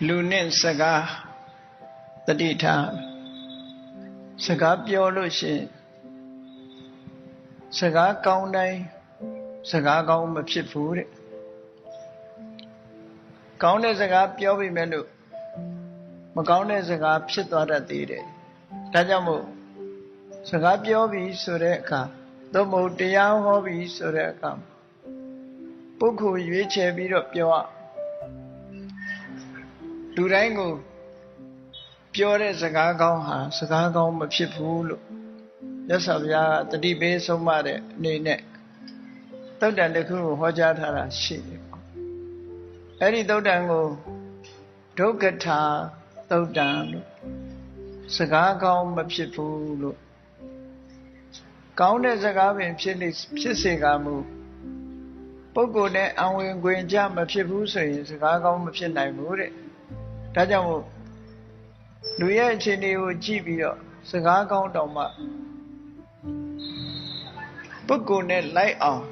လူနဲ့စကားတတိထားစကားပြောလို့ရှိရင်စကားကောင်းတိုင်းစကားကောင်းမဖြစ်ဘူးတဲ့ကောင်းတဲ့စကားပြောပြီမဲ့လို့မကောင်းတဲ့စကားဖြစ်သွားတတ်သေးတယ်ဒါကြောင့်မို့စကားပြောပြီဆိုတဲ့အခါသို့မဟုတ်တရားဟောပြီဆိုတဲ့အခါပုဂ္ဂိုလ်ရွေးချယ်ပြီးတော့ပြောရလူတိုင်းကိုပြောတဲ့စကားကောင်းဟာစကားကောင်းမဖြစ်ဘူးလို့မြတ်စွာဘုရားကတတိပေးဆုံးမတဲ့အနေနဲ့သုတ်တန်တစ်ခုကိုဟောကြားထားတာရှိတယ်ပေါ့အဲ့ဒီသုတ်တန်ကိုဒုက္ခထာသုတ်တန်လို့စကားကောင်းမဖြစ်ဘူးလို့ကောင်းတဲ့စကားပင်ဖြစ်စေကမူပုဂ္ဂိုလ်နဲ့အဝင်ခွင်ကြမဖြစ်ဘူးဆိုရင်စကားကောင်းမဖြစ်နိုင်ဘူးတဲ့ဒါကြောင့်မို့လူရဲ့အခြေအနေကိုကြည့်ပြီးတော့စကားကောင်းတောင်မှပုဂ္ဂိုလ်နဲ့လိုက်အောင်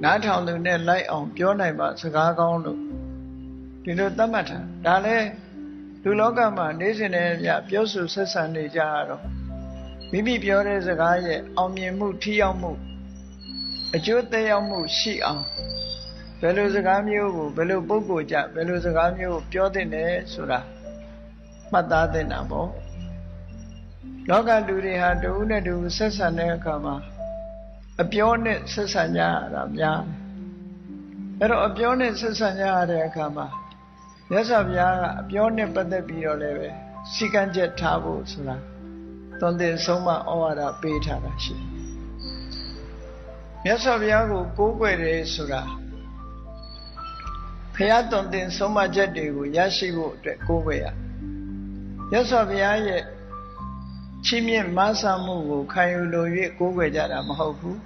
နားထောင်သူနဲ့လိုက်အောင်ပြောနိုင်မှစကားကောင်းလို့ဒီလိုသတ်မှတ်တာဒါလည်းလူလောကမှာနေစဉ်နဲ့ပြပြောဆိုဆက်ဆံနေကြရတော့မိမိပြောတဲ့စကားရဲ့အောင်မြင်မှုထိရောက်မှုအကျိုးသက်ရောက်မှုရှိအောင်ဘယ်လိုစကားမျိုးကိုဘယ်လိုပုဂ္ဂိုလ်ကြဘယ်လိုစကားမျိုးကိုပြောသင့်တယ်ဆိုတာမှတ်သားသင့်တာပေါ့လောကလူတွေဟာတူနဲ့တူဆက်ဆံတဲ့အခါမှာအပြောနဲ့ဆက်ဆံကြရတာများတယ်အဲ့တော့အပြောနဲ့ဆက်ဆံကြရတဲ့အခါမှာမြတ်စွာဘုရားကအပြောနဲ့ပတ်သက်ပြီးတော့လည်းပဲစီကံချက်ထားဖို့ဆိုတာသွန်သင်ဆုံးမဩဝါဒပေးထားတာရှိတယ်မြတ်စွာဘုရားကိုကိုးကွယ်တယ်ဆိုတာဘုရားသွန်သင်ဆုံးမချက်တွေကိုရရှိဖို့အတွက်ကိုးကွယ်ရမြတ်စွာဘုရားရဲ့ချီးမြှင့်မဆာမှုကိုခံယူလို့၍ကိုးကွယ်ကြတာမဟုတ်ဘူး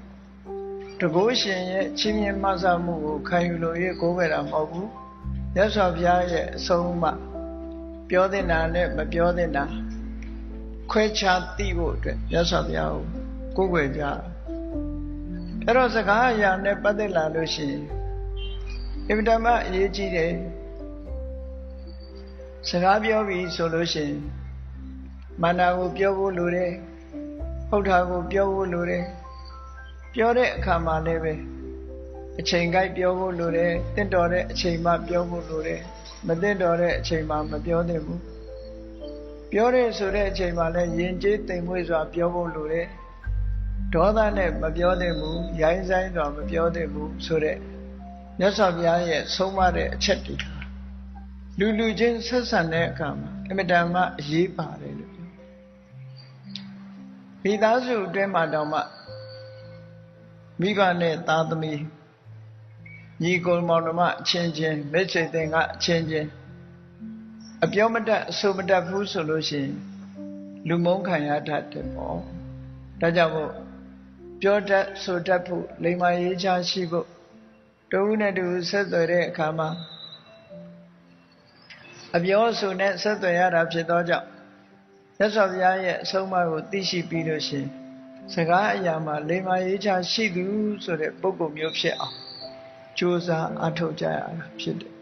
တကုရှင်ရဲ့ချီးမြှင့်မဆာမှုကိုခံယူလို့၍ကိုးကွယ်တာမဟုတ်ဘူးမြတ်စွာဘုရားရဲ့အဆုံးအမပြောသင့်တာနဲ့မပြောသင့်တာခွဲခြားသိဖို့အတွက်မြတ်စွာဘုရားကိုကိုးကွယ်ကြအဲ့တော့စကားအရာနဲ့ပတ်သက်လာလို့ရှိရင်အင်မတန်မှအရေးကြီးတယ်စကားပြောပြီဆိုလို့ရှိရင်မာနကိုပြောဖို့လိုတယ်ဟုတ်တာကိုပြောဖို့လိုတယ်ပြောတဲ့အခါမှာလည်းပဲအချိန်ကိုက်ပြောဖို့လိုတယ်တင့်တော်တဲ့အချိန်မှပြောဖို့လိုတယ်မတင့်တော်တဲ့အချိန်မှမပြောသင့်ဘူးပြောရဲဆိုတဲ့အချိန်မှလည်းယဉ်ကျေးသိမ်မွေ့စွာပြောဖို့လိုတယ်ဒေါသနဲ့မပြောသင့်ဘူးရိုင်းဆိုင်စွာမပြောသင့်ဘူးဆိုတဲ့မြတ်စွာဘုရားရဲ့ဆုံးမတဲ့အချက်တွေလူချင်းဆက်ဆံတဲ့အခါမှာအမြဲတမ်းမှအရေးပါတယ်လို့ပြောမိသားစုအတွင်းမှာတောင်မှမိဘနဲ့သားသမီးညီကိုမောင်နှမအချင်းချင်းမိတ်ဆွေသင်္ကာအချင်းချင်းအပြောမတတ်အဆိုမတတ်ဘူးဆိုလို့ရှိရင်လူမုန်းခံရတတ်တယ်ပေါ့ဒါကြောင့်မို့ပြောတတ်ဆိုတတ်ဖို့လိမ္မာရေးချရှိဖို့တဦးနဲ့တူဆက်သွယ်တဲ့အခါမှာအပြောအဆိုနဲ့ဆက်သွယ်ရတာဖြစ်သောကြောင့်မြတ်စွာဘုရားရဲ့အဆုံးအမကိုသိရှိပြီးလို့ရှိရင်စကားအရာမှာလိမ္မာရေးချရှိသူဆိုတဲ့ပုဂ္ဂိုလ်မျိုးဖြစ်အောင်ကြိုးစားအထောက်ကြရတာဖြစ်တယ်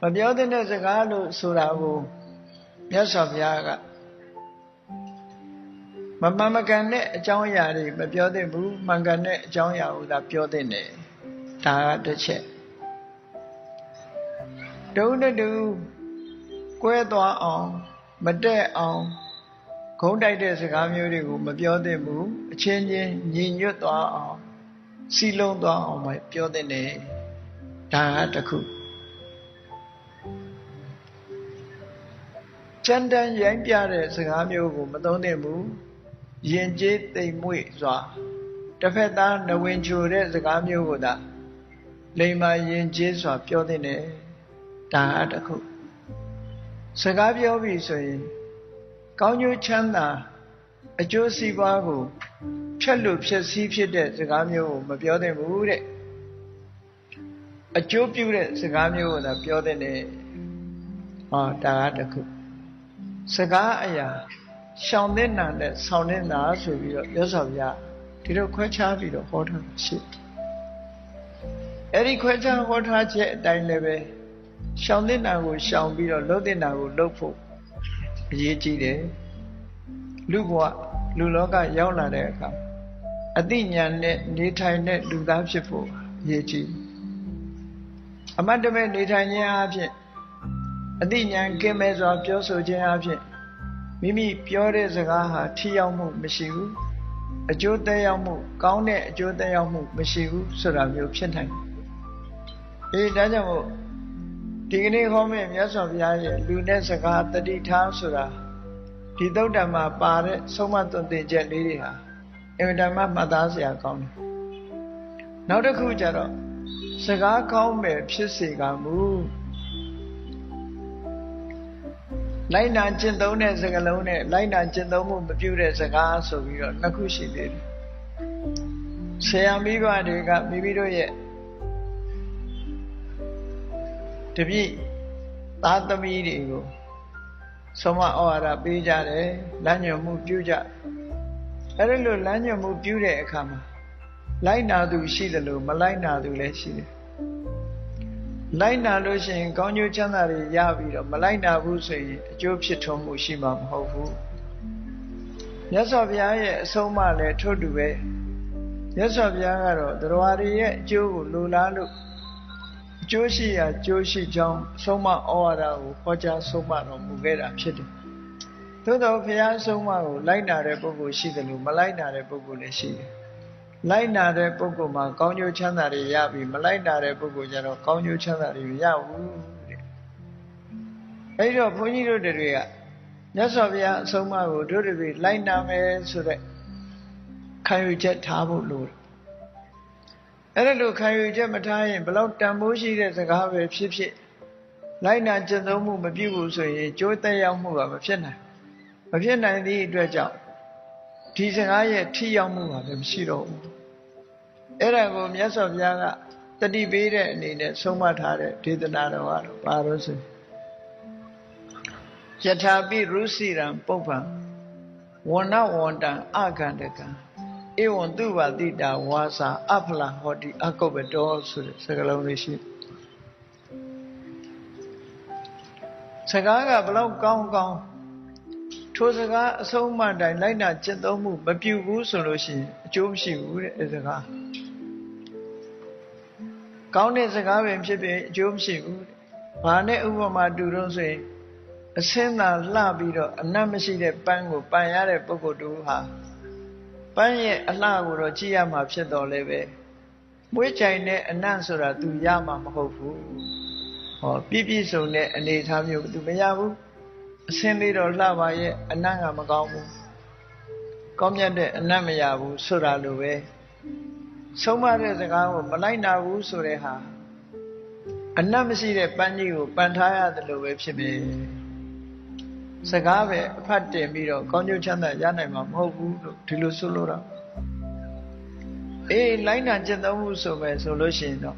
မပြောတဲ့စကားလို့ဆိုတာကိုမြတ်စွာဘုရားကမမှန်မကန်တဲ့အကြောင်းအရာတွေမပြောသင့်ဘူးမှန်ကန်တဲ့အကြောင်းအရာကိုသာပြောသင့်တယ်ဒါကတစ်ချက်တုံးတူကွဲသွားအောင်မတက်အောင်ဂုံးတိုက်တဲ့စကားမျိုးတွေကိုမပြောသင့်ဘူးအချင်းချင်းညီညွတ်သွားအောင်စီလုံးသွားအောင်ပဲပြောသင့်တယ်ဒါကတစ်ခုချမ်းတမ်းရိုင်းပြတဲ့စကားမျိုးကိုမသုံးသင့်ဘူးယဉ်ကျေးသိမ်မွေ့စွာတစ်ဖက်သားနဝင်ချိုတဲ့စကားမျိုးကိုသာလိမ္မာယဉ်ကျေးစွာပြောသင့်တယ်ဒါကတစ်ခုစကားပြောပြီဆိုရင်ကောင်းကျိုးချမ်းသာအကျိုးစီးပွားကိုဖြတ်လို့ဖြည့်ဆည်းဖြစ်တဲ့စကားမျိုးကိုမပြောသင့်ဘူးတဲ့အကျိုးပြုတဲ့စကားမျိုးကိုသာပြောသင့်တယ်ဟောဒါကတစ်ခုစကားအရာရှောင်သင့်တာနဲ့ဆောင်သင့်တာဆိုပြီးတော့မြတ်စွာဘုရားဒီလိုခွဲခြားပြီးတော့ဟောထားတာရှိအဲ့ဒီခွဲခြားဟောထားချက်အတိုင်းလည်းပဲ ရှောင်တဲ့နာကိုရှောင်ပြီးတော့လှုပ်တဲ့နာကိုလှုပ်ဖို့အရေးကြီးတယ်လူဘဝလူလောကရောက်လာတဲ့အခါအသိဉာဏ်နဲ့နေထိုင်တဲ့လူသားဖြစ်ဖို့အရေးကြီးအမတ်တမဲ့နေထိုင်ခြင်းအပြင်အသိဉာဏ်ကင်းမဲ့စွာပြောဆိုခြင်းအပြင်မိမိပြောတဲ့စကားဟာထိရောက်မှုမရှိဘူးအကျိုးသက်ရောက်မှုကောင်းတဲ့အကျိုးသက်ရောက်မှုမရှိဘူးဆိုတာမျိုးဖြစ်နိုင်တယ်ဒါကြောင့်မို့ဒီကနေ့ဟောမယ့်မြတ်စွာဘုရားရဲ့လူနဲ့စကားတတိထားဆိုတာဒီသုတ်တံမှာပါတဲ့ဆုံးမသွန်သင်ချက်လေးတွေဟာအင်မတန်မှမှတ်သားစရာကောင်းတယ်နောက်တစ်ခုကျတော့စကားကောင်းမယ်ဖြစ်စေကမူလိုက်နာကျင့်သုံးတဲ့စကားလုံးနဲ့လိုက်နာကျင့်သုံးမှုမပြုတဲ့စကားဆိုပြီးတော့နှစ်ခုရှိသေးတယ်ဆရာမိဘတွေကမိမိတို့ရဲ့တပည့်သားသမီးတွေကိုဆုံးမဩဝါဒပေးကြတယ်လမ်းညွှန်မှုပြုကြအဲ့ဒီလိုလမ်းညွှန်မှုပြုတဲ့အခါမှာလိုက်နာသူရှိတယ်လို့မလိုက်နာသူလည်းရှိတယ်လိုက်နာလို့ရှိရင်ကောင်းကျိုးချမ်းသာတွေရပြီးတော့မလိုက်နာဘူးဆိုရင်အကျိုးဖြစ်ထွန်းမှုရှိမှာမဟုတ်ဘူးမြတ်စွာဘုရားရဲ့အဆုံးအမလည်းထို့တူပဲမြတ်စွာဘုရားကတော့တရားတွေရဲ့အကျိုးကိုလိုလားလို့အကျိုးရှိရာအကျိုးရှိကြောင်းဆုံးမဩဝါဒကိုဟောကြားဆုံးမတော်မူခဲ့တာဖြစ်တယ်သို့တော်ဘုရားဆုံးမကိုလိုက်နာတဲ့ပုဂ္ဂိုလ်ရှိတယ်လို့မလိုက်နာတဲ့ပုဂ္ဂိုလ်လည်းရှိတယ်လိုက်နာတဲ့ပုဂ္ဂိုလ်မှာကောင်းကျိုးချမ်းသာတွေရပြီးမလိုက်နာတဲ့ပုဂ္ဂိုလ်ကျတော့ကောင်းကျိုးချမ်းသာတွေမရဘူးတဲ့အဲဒီတော့ဘုန်းကြီးတို့တွေကမြတ်စွာဘုရားအဆုံးအမကိုတို့တွေလိုက်နာမယ်ဆိုတဲ့ခံယူချက်ထားဖို့လိုတယ်အဲ့ဒါလိုခံယူချက်မထားရင်ဘလောက်တန်ဖိုးရှိတဲ့စကားပဲဖြစ်ဖြစ်လိုက်နာကျင့်သုံးမှုမပြုဘူးဆိုရင်ကျိုးသက်ရောက်မှုကမဖြစ်နိုင်သည့်အတွက်ကြောင့်ဒီစကားရဲ့ထိရောက်မှုကလည်းမရှိတော့ဘူးအဲ့ဒါကိုမြတ်စွာဘုရားကတတိပေးတဲ့အနေနဲ့ဆုံးမထားတဲ့ဒေသနာတော်ကတော့ဘာလို့ဆိုယထာပိရုစီရံပုပ္ပံဝဏဝန္တံအကန္တကံဧဝံသူဝတိတာဝါစာအဖလဟောတိအကုပ္ပတောဆိုတဲ့စကားလုံးလေးရှိစကားကဘလောက်ကောင်းထိုစကားအဆုံးအမတိုင်းလိုက်နာကျင့်သုံးမှုမပြုဘူးဆိုလို့ရှိရင်အကျိုးမရှိဘူးတဲ့အဲစကားကောင်းတဲ့စကားပင်ဖြစ်ဖြစ်အကျိုးမရှိဘူးတဲ့ဘာနဲ့ဥပမာတူတော့ဆိုရင်အစင်းသာလှပြီးတော့အနတ်မရှိတဲ့ပန်းကိုပန်ရတဲ့ပုဂ္ဂိုလ်တူဟာပန်းရဲ့အလှကိုတော့ကြည့်ရမှာဖြစ်တော်လဲပဲမွေးချိုင်တဲ့အနတ်ဆိုတာ तू ရမှာမဟုတ်ဘူးဟောပြည့်စုံတဲ့အနေအထားမျိုး तू မရဘူးအစင်းလေးတော့လှပါရဲ့အနတ်ကမကောင်းဘူးကောင်းမြတ်တဲ့အနတ်မရဘူးဆိုတာလိုပဲဆုံးမတဲ့စကားကိုမလိုက်နာဘူးဆိုတဲ့ဟာအနတ်မရှိတဲ့ပန်းကြီးကိုပန်ထားရတယ်လို့ပဲဖြစ်ပြီစကားပဲအဖတ်တင်ပြီးတော့ကောင်းကျိုးချမ်းသာရနိုင်မှာမဟုတ်ဘူးလို့ဒီလိုဆိုလိုတာလိုက်နာကျင့်သုံးမှုဆိုမယ်ဆိုလို့ရှိရင်တော့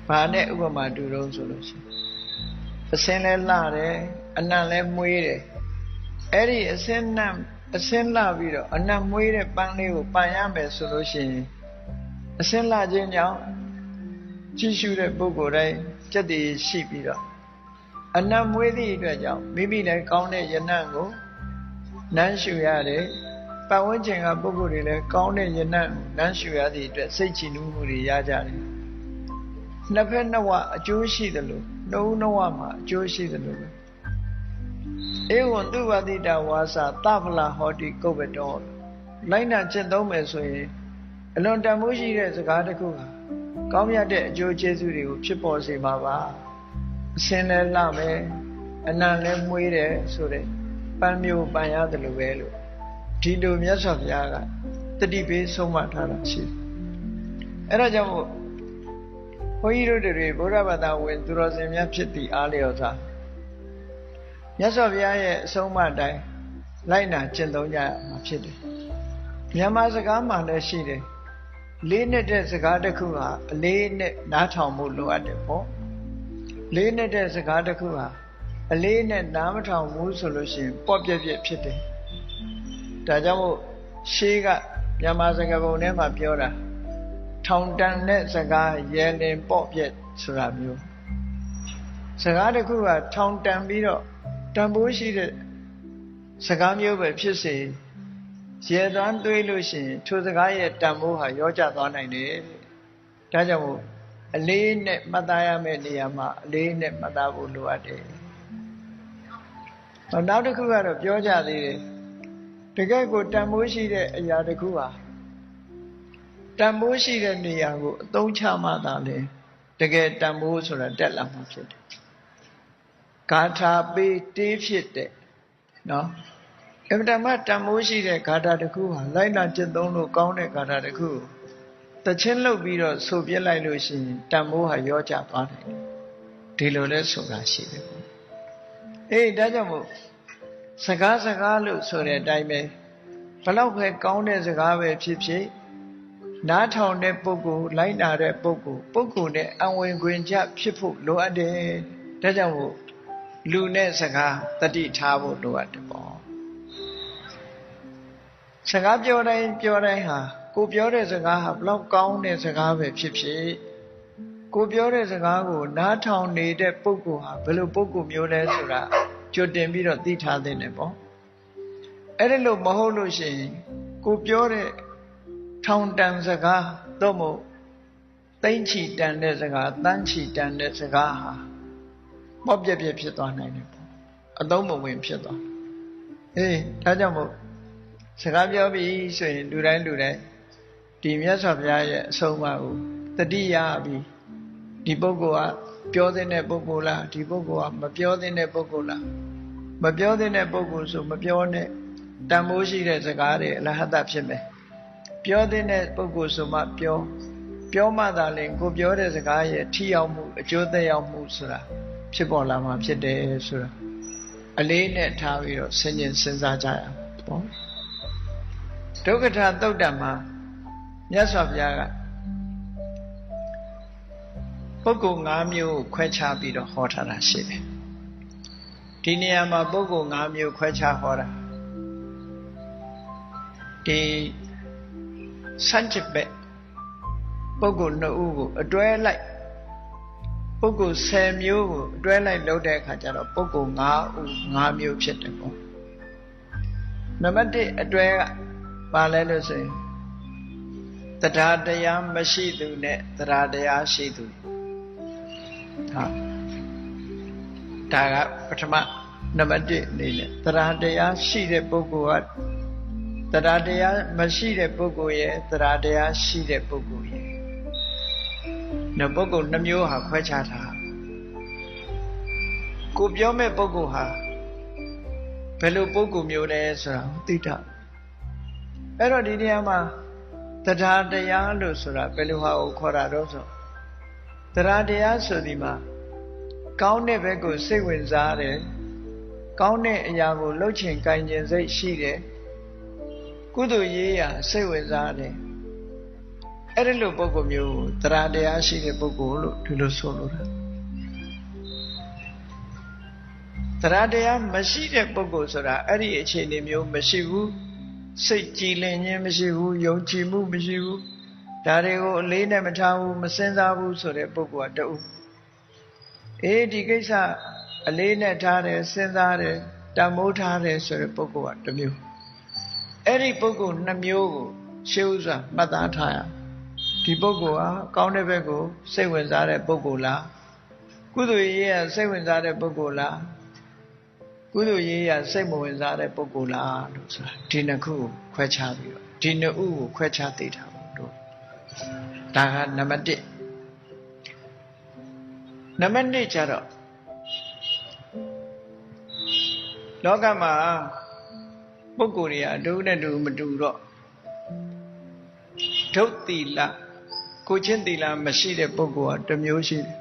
ဘာနဲ့ဥပမာတူတော့ဆိုလို့ရှိရင်အစင်းလဲလှတယ်အနံ့လဲမွေးတယ်အဲ့ဒီအစင်းလှပြီးတော့အနံ့မွေးတဲ့ပန်းလေးကိုပန်ရမယ်ဆိုလို့ရှိရင်အစင်းလှခြင်းကြောင့်ကြည့်ရှုတဲ့ပုဂ္ဂိုလ်တိုင်းစက်တည်ရှိပြီးတော့အနံ့မွေးသည့်အတွက်ကြောင့်မိမိလည်းကောင်းတဲ့ယနံ့ကိုနမ်းရှုရတယ်ပတ်ဝန်းကျင်ကပုဂ္ဂိုလ်တွေလည်းကောင်းတဲ့ယနံ့ကိုနမ်းရှုရသည့်အတွက်စိတ်ချနှူးမှုတွေရကြတယ်နှစ်ဖက်နှစ်ဝအကျိုးရှိတယ်လို့နှုံးနှဝမှာအကျိုးရှိတယ်လို့ပဲဧဝံသူဝတိတဝါစာသဗလဟောတိကုပ္ပတောလိုက်နာကျင့်သုံးမယ်ဆိုရင်အလွန်တန်ဖိုးရှိတဲ့စကားတစ်ခုဟာကောင်းမြတ်တဲ့အကျိုးကျေးဇူးတွေကိုဖြစ်ပေါ်စေမှာပါအစင်းလည်းလှမယ်အနံ့လည်းမွေးတယ်ဆိုတဲ့ပန်းမျိုးပန်ရတယ်လို့ပဲလို့ဒီလိုမြတ်စွာဘုရားကတတိပေးဆုံးမထားတာရှိတယ်အဲ့ဒါကြောင့်မို့ဘုန်းကြီးတို့တွေဗုဒ္ဓဘာသာဝင်သူတော်စင်များဖြစ်သည့်အားလျော်စွာမြတ်စွာဘုရားရဲ့အဆုံးအမတိုင်းလိုက်နာကျင့်သုံးကြရမှာဖြစ်တယ်မြန်မာစကားမှလည်းရှိတယ်လေးနဲ့တဲ့စကားတစ်ခုဟာအလေးနဲ့နားထောင်မှုလိုအပ်တယ်ပေါ့လေးနဲ့တဲ့စကားတစ်ခုဟာအလေးနဲ့နားမထောင်ဘူးဆိုလို့ရှိရင်ပေါ့ပြက်ပြက်ဖြစ်တယ်ဒါကြောင့်မို့ရှေးကမြန်မာစကားပုံထဲမှာပြောတာ ထောင်တန်တဲ့စကားရဲလင်ပေါ့ပြက်ဆိုတာမျိုးစကားတစ်ခုကထောင်တန်ပြီးတော့တန်ဖိုးရှိတဲ့စကားမျိုးပဲဖြစ်စေရဲသွမ်းသွေးလို့ရှိရင်ထိုစကားရဲ့တန်ဖိုးဟာရောကျသွားနိုင်တယ်ဒါကြောင့်မို့အလေးနဲ့မှတ်သားရမယ့်နေရာမှာအလေးနဲ့မှတ်သားဖို့လိုအပ်တယ်နောက်တစ်ခုကတော့ပြောကြသေးတယ်တကယ်ကိုတန်ဖိုးရှိတဲ့အရာတစ်ခုဟာတန်ဖိုးရှိတဲ့နေရာကိုအသုံးချမှသာလေတကယ်တန်ဖိုးဆိုတာတက်လာမှာဖြစ်တယ်ဂါထာပေးတေးဖြစ်တဲ့နော်အမှန်တမ်းတန်ဖိုးရှိတဲ့ဂါထာတစ်ခုဟာလိုက်နာကျင့်သုံးလို့ကောင်းတဲ့ဂါထာတစ်ခုတချင်းလုပ်ပြီးတော့ဆိုပြလိုက်လို့ရှိရင်တန်ဖိုးဟာရောကျသွားတယ်ဒီလိုလဲဆိုတာရှိတယ်ပေါ့ဒါကြောင့်မို့စကားလို့ဆိုတဲ့အတိုင်းပဲဘလောက်ပဲကောင်းတဲ့စကားပဲဖြစ်ဖြစ်နားထောင်တဲ့ပုဂ္ဂိုလ်လိုက်နာတဲ့ပုဂ္ဂိုလ်နဲ့အဝင်ခွင်ချဖြစ်ဖို့လိုအပ်တယ်ဒါကြောင့်မို့လူနဲ့စကားတတိထားဖို့လိုအပ်တယ်ပေါ့စကားပြောတိုင်းဟာကိုပြောတဲ့စကားဟာဘလောက်ကောင်းတဲ့စကားပဲဖြစ်ဖြစ်ကိုပြောတဲ့စကားကိုနားထောင်နေတဲ့ပုဂ္ဂိုလ်ဟာဘယ်လိုပုဂ္ဂိုလ်မျိုးလဲဆိုတာကြိုတင်ပြီးတော့သိထားသင့်တယ်ပေါ့အဲ့ဒါလို့မဟုတ်လို့ရှိရင်ကိုပြောတဲ့ထောင်တန်စကားတော့မို့သိမ့်ချီတန်တဲ့စကားတန်းချီတန်တဲ့စကားဟာပေါ့ပြက်ဖြစ်သွားနိုင်တယ်ပေါ့အသုံးမဝင်ဖြစ်သွားဒါကြောင့်မို့စကားပြောပြီးဆိုရင်လူတိုင်းဒီမြတ်စွာဘုရားရဲ့အဆုံးအမကိုတတိယပြီးဒီပုဂ္ဂိုလ်ကပြောတဲ့ပုဂ္ဂိုလ်လားဒီပုဂ္ဂိုလ်ကမပြောတဲ့ပုဂ္ဂိုလ်လားမပြောတဲ့ပုဂ္ဂိုလ်ဆိုမပြောနဲ့တန်ဖိုးရှိတဲ့စကားတွေအလဟတဖြစ်မယ်ပြောတဲ့ပုဂ္ဂိုလ်ဆိုမှပြောမှသာလင်ကိုပြောတဲ့စကားရဲ့ထိရောက်မှုအကျိုးသက်ရောက်မှုဆိုတာဖြစ်ပေါ်လာမှာဖြစ်တယ်ဆိုတာအလေးနဲ့ထားပြီးတော့စဉ်းကျင်စဉ်းစားကြရအောင်ပေါ့ဒုက္ခထာသုတ်တံမှာမြတ်စွာဘုရားကပုဂ္ဂိုလ်၅မျိုးကိုခွဲခြားပြီးတော့ဟောထားတာရှိတယ်ဒီနေရာမှာပုဂ္ဂိုလ်၅မျိုးခွဲခြားဟောတာဒီစัจจิဘက်ပုဂ္ဂိုလ်2ဦးကိုအတွဲလိုက်ပုဂ္ဂိုလ်10မျိုးကိုအတွဲလိုက်လုပ်တဲ့အခါကျတော့ပုဂ္ဂိုလ်5ဦး5မျိုးဖြစ်တယ်ပေါ့နံပါတ်1အတွဲကဘာလဲလို့ဆိုရင်တရားတရားမရှိသူနဲ့တရားတရားရှိသူဒါကပထမနံပါတ်1အနေနဲ့တရားတရားရှိတဲ့ပုဂ္ဂိုလ်ကတရားတရားမရှိတဲ့ပုဂ္ဂိုလ်ရဲ့တရားတရားရှိတဲ့ပုဂ္ဂိုလ်ရဲ့နောက်ပုဂ္ဂိုလ်2မျိုးဟာခွဲခြားထားကိုပြောမဲ့ပုဂ္ဂိုလ်ဟာဘယ်လိုပုဂ္ဂိုလ်မျိုးလဲဆိုတာသိတာအဲ့တော့ဒီနေရာမှာတရားတရားလို့ဆိုတာဘယ်လိုဟာကိုခေါ်တာတော့ဆိုတရားတရားဆိုဒီမှာကောင်းတဲ့ဘက်ကိုစိတ်ဝင်စားတယ်ကောင်းတဲ့အရာကိုလှုပ်ချင်ကိုင်ချင်စိတ်ရှိတယ်ကုသိုလ်ရေးရာစိတ်ဝင်စားတယ်အဲ့ဒီလိုပုဂ္ဂိုလ်မျိုးကိုတရားတရားရှိတဲ့ပုဂ္ဂိုလ်လို့ဒီလိုဆိုလိုတာတရားတရားမရှိတဲ့ပုဂ္ဂိုလ်ဆိုတာအဲ့ဒီအခြေအနေမျိုးမရှိဘူးစိတ်ကြည်လင်ခြင်းမရှိဘူးယုံကြည်မှုမရှိဘူးဒါတွေကိုအလေးနဲ့မထားဘူးမစဉ်းစားဘူးဆိုတဲ့ပုဂ္ဂိုလ်ကတူဒီကိစ္စအလေးနဲ့ထားတယ်စဉ်းစားတယ်တန်ဖိုးထားတယ်ဆိုတဲ့ပုဂ္ဂိုလ်ကတစ်မျိုးအဲ့ဒီပုဂ္ဂိုလ်2မျိုးကိုရှေးဥစွာမှတ်သားထားရဒီပုဂ္ဂိုလ်ဟာကောင်းတဲ့ဘက်ကိုစိတ်ဝင်စားတဲ့ပုဂ္ဂိုလ်လားကုသိုလ်ရေးရစိတ်ဝင်စားတဲ့ပုဂ္ဂိုလ်လားကုသိုလ်ရေးရစိတ်မဝင်စားတဲ့ပုဂ္ဂိုလ်လားလို့ဆိုတာဒီနှစ်ခုကိုခွဲခြားပြီးတော့ဒီနှစ်ဦးကိုခွဲခြားသိထားဖို့တို့ဒါကနံပါတ်1နံပါတ်2ကျတော့လောကမှာပုဂ္ဂိုလ်တွေကအတူနဲ့တူမတူတော့ဒုတ်သီလကိုချင်းသီလမရှိတဲ့ပုဂ္ဂိုလ်ကတစ်မျိုးရှိတယ်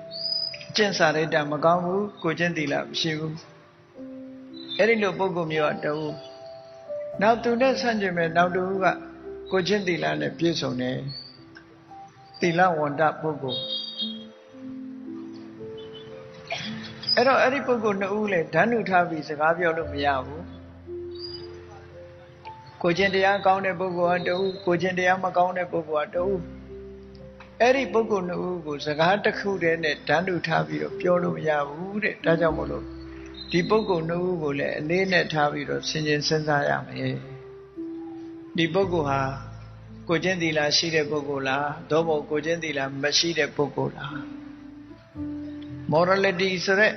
အကျင့်စာရိတ္တမကောင်းဘူးကိုချင်းသီလမရှိဘူးအဲ့ဒီလိုပုဂ္ဂိုလ်မျိုးကတူနောက်သူနဲ့ဆန့်ကျင်မဲ့နောက်တူကကိုချင်းသီလနဲ့ပြည့်စုံတယ်သီလဝန္တပုဂ္ဂိုလ်အဲ့တော့အဲ့ဒီပုဂ္ဂိုလ်2ဦးလည်းဓာတ်နုထားပြီးစကားပြောလို့မရဘူးကိုချင်းတရားကောင်းတဲ့ပုဂ္ဂိုလ်ကတူကိုချင်းတရားမကောင်းတဲ့ပုဂ္ဂိုလ်ကတူ အဲ့ဒီပုဂ္ဂိုလ်နှစ်ဦးကိုစကားတစ်ခုတည်းနဲ့တန်းတူထားပြီးတော့ပြောလို့မရဘူးတဲ့ဒါကြောင့်မို့လို့ဒီပုဂ္ဂိုလ်နှစ်ဦးကိုလည်းအလေးနဲ့ထားပြီးတော့ဆင်ခြင်စဉ်းစားရမယ်ဒီပုဂ္ဂိုလ်ဟာကိုကျင့်သီလရှိတဲ့ပုဂ္ဂိုလ်လားသို့မဟုတ်ကိုကျင့်သီလမရှိတဲ့ပုဂ္ဂိုလ်လား morality ဆိုတဲ့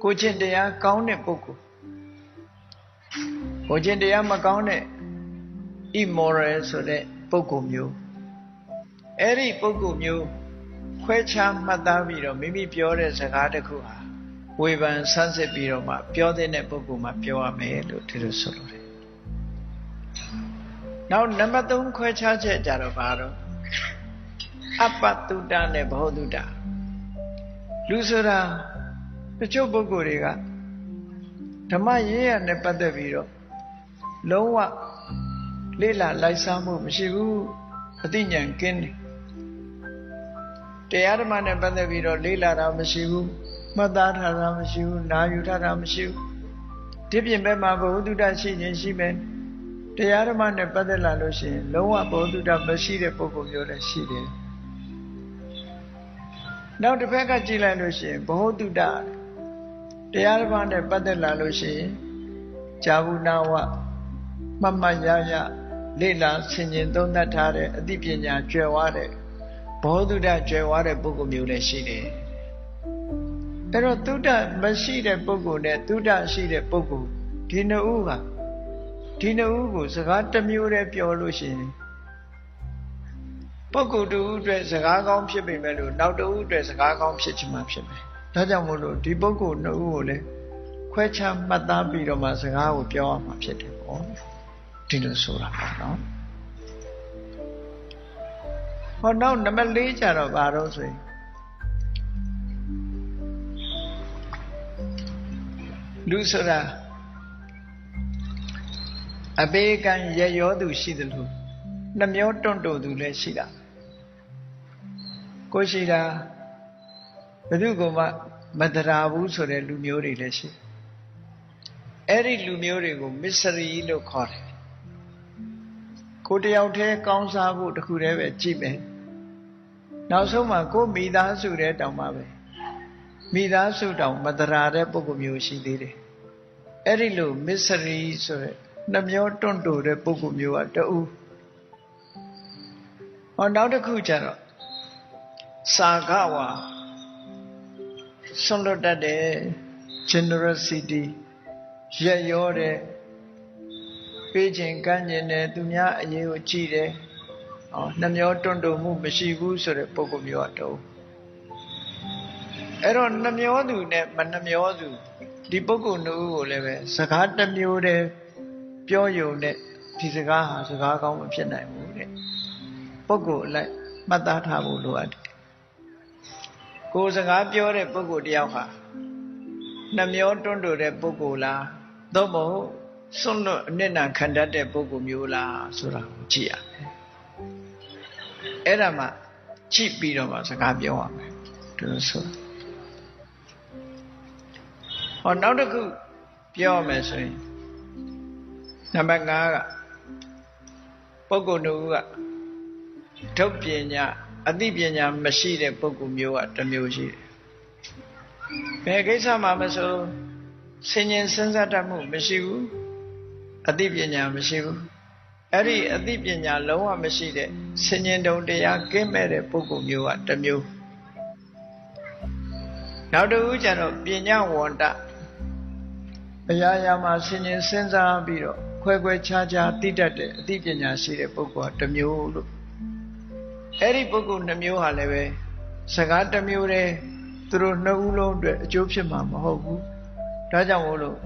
ကိုကျင့်တရားကောင်းတဲ့ပုဂ္ဂိုလ်ကိုကျင့်တရားမကောင်းတဲ့ immoral ဆိုတဲ့ပုဂ္ဂိုလ်မျိုးအဲ့ဒီပုဂ္ဂိုလ်မျိုးခွဲခြားမှတ်သားပြီးတော့မိမိပြောတဲ့စကားတစ်ခုဟာဝေဖန်ဆန်းစစ်ပြီးတော့မှပြောတဲ့ပုဂ္ဂိုလ်မှပြောရမယ်လို့ဒီလိုဆိုလိုတယ်နောက်နံပါတ်3ခွဲခြားချက်ကြတော့ဘာတော့အပ္ပတုတ္တနဲ့ဘောဓုတ္တလူဆိုတာတချို့ပုဂ္ဂိုလ်တွေကဓမ္မရေးရနဲ့ပတ်သက်ပြီးတော့လုံးဝလေ့လာလိုက်စားမှုမရှိဘူးအသိဉာဏ်ကင်းတယ်တရားဓမ္မနဲ့ပတ်သက်ပြီးတော့လေ့လာတာမရှိဘူးမှတ်သားထားတာမရှိဘူးနာယူထားတာမရှိဘူးဒီပြင်ဘက်မှာဘဝတုဒ္ဒရှိခြင်းရှိမယ်တရားဓမ္မနဲ့ပတ်သက်လာလို့ရှိရင်လုံးဝဘဝတုဒ္ဒမရှိတဲ့ပုဂ္ဂိုလ်မျိုးလည်းရှိတယ်နောက်တစ်ဖက်ကကြည့်လိုက်လို့ရှိရင်ဘဝတုဒ္ဒတရားဓမ္မနဲ့ပတ်သက်လာလို့ရှိရင်ဇာဝနာဝမမရရလေ့လာဆင်ခြင်သုံးသပ်ထားတဲ့အသိပညာကျွယ်ဝတဲ့ဘောဓုတကျွယ်ဝတဲ့ပုဂ္ဂိုလ်မျိုးလည်းရှိတယ်အဲ့တော့သုဒ္ဓမရှိတဲ့ပုဂ္ဂိုလ်နဲ့သုဒ္ဓရှိတဲ့ပုဂ္ဂိုလ်ဒီနှစ်ဦးကိုစကားတစ်မျိုးတည်းပြောလို့ရှိရင်ပုဂ္ဂိုလ်တူအတွက်စကားကောင်းဖြစ်ပေမဲ့လို့နောက်တူအတွက်စကားကောင်းဖြစ်ချင်မှဖြစ်မယ်ဒါကြောင့်မို့လို့ဒီပုဂ္ဂိုလ်နှစ်ဦးကိုလည်းခွဲခြားမှတ်သားပြီးတော့မှစကားကိုပြောရမှာဖြစ်တယ်ပေါ့ဒီလိုဆိုတာပါနော်ဟောနောက်နံပါတ်4ကျတော့ဘာတော့ဆိုရင်လူဆိုတာအဘေကံရရောသူရှိတယ်လို့နှမျောတွန့်တိုသူလည်းရှိတာကိုရှိတာဘယ်သူကမှမတရာဘူးဆိုတဲ့လူမျိုးတွေလည်းရှိအဲ့ဒီလူမျိုးတွေကိုမစ္စရီလို့ခေါ်တယ်ကိုတယောက်တည်းကောင်းစားဖို့တခုတည်းပဲကြည့်မယ်နောက်ဆုံးမှာကိုမိသားစုတဲ့တောင်မှပဲမိသားစုတောင်မတရာတဲ့ပုဂ္ဂိုလ်မျိုးရှိသေးတယ်အဲ့ဒီလိုမစ္စရီဆိုတဲ့နှမျောတွန့်တိုတဲ့ပုဂ္ဂိုလ်မျိုးကတူဟောနောက်တစ်ခုကျတော့စာကဝါဆွန့်လွတ်တတ်တဲ့ generosity ရက်ရောတဲ့ပေးခြင်းကမ်းခြင်းနဲ့သူများအရေးကိုကြည့်တယ်နှမျောတွန့်တိုမှုမရှိဘူးဆိုတဲ့ပုဂ္ဂိုလ်မျိုးကတော့အဲ့တော့နှမျောသူနဲ့မနှမျောသူဒီပုဂ္ဂိုလ်နှစ်ဦးကိုလည်းပဲစကားတစ်မျိုးတည်းပြောယုံနဲ့ဒီစကားဟာစကားကောင်းမဖြစ်နိုင်ဘူးတဲ့ပုဂ္ဂိုလ်အလိုက်မှတ်သားထားဖို့လိုအပ်တယ်ကိုယ်စကားပြောတဲ့ပုဂ္ဂိုလ်တယောက်ဟာနှမျောတွန့်တိုတဲ့ပုဂ္ဂိုလ်လားသို့မဟုတ်စွန့်လွတ်အနစ်နာခံတတ်တဲ့ပုဂ္ဂိုလ်မျိုးလားဆိုတာကိုကြည့်ရမယ်အဲ့ဒါမှကြည့်ပြီးတော့မှစကားပြောရမယ်ဒီလိုဆိုဟောနောက်တစ်ခုပြောရမယ်ဆိုရင်နံပါတ်5ကပုဂ္ဂိုလ်တို့ကဒုပညာအသိပညာမရှိတဲ့ပုဂ္ဂိုလ်မျိုးကတစ်မျိုးရှိတယ်ဘယ်ကိစ္စမှမဆိုဆင်ញင်စဉ်းစားတတ်မှုမရှိဘူးအသိပညာမရှိဘူးအဲ့ဒီအသိပညာလုံးဝမရှိတဲ့ဆင်ញင်တုံတရားကင်းမဲ့တဲ့ပုဂ္ဂိုလ်မျိုးကတစ်မျိုးနောက်တစ်ခုကျတော့ပညာဝန္တအရာရာမှာဆင်ញင်စဉ်းစားပြီးတော့ခွဲခွဲခြားခြားသိတတ်တဲ့အသိပညာရှိတဲ့ပုဂ္ဂိုလ်ကတစ်မျိုးလို့အဲ့ဒီပုဂ္ဂိုလ်2မျိုးဟာလည်းပဲစကားတစ်မျိုးတည်းသူတို့2ဦးလုံးအတွက်အကျိုးဖြစ်မှာမဟုတ်ဘူးဒါကြောင့်မို့လို့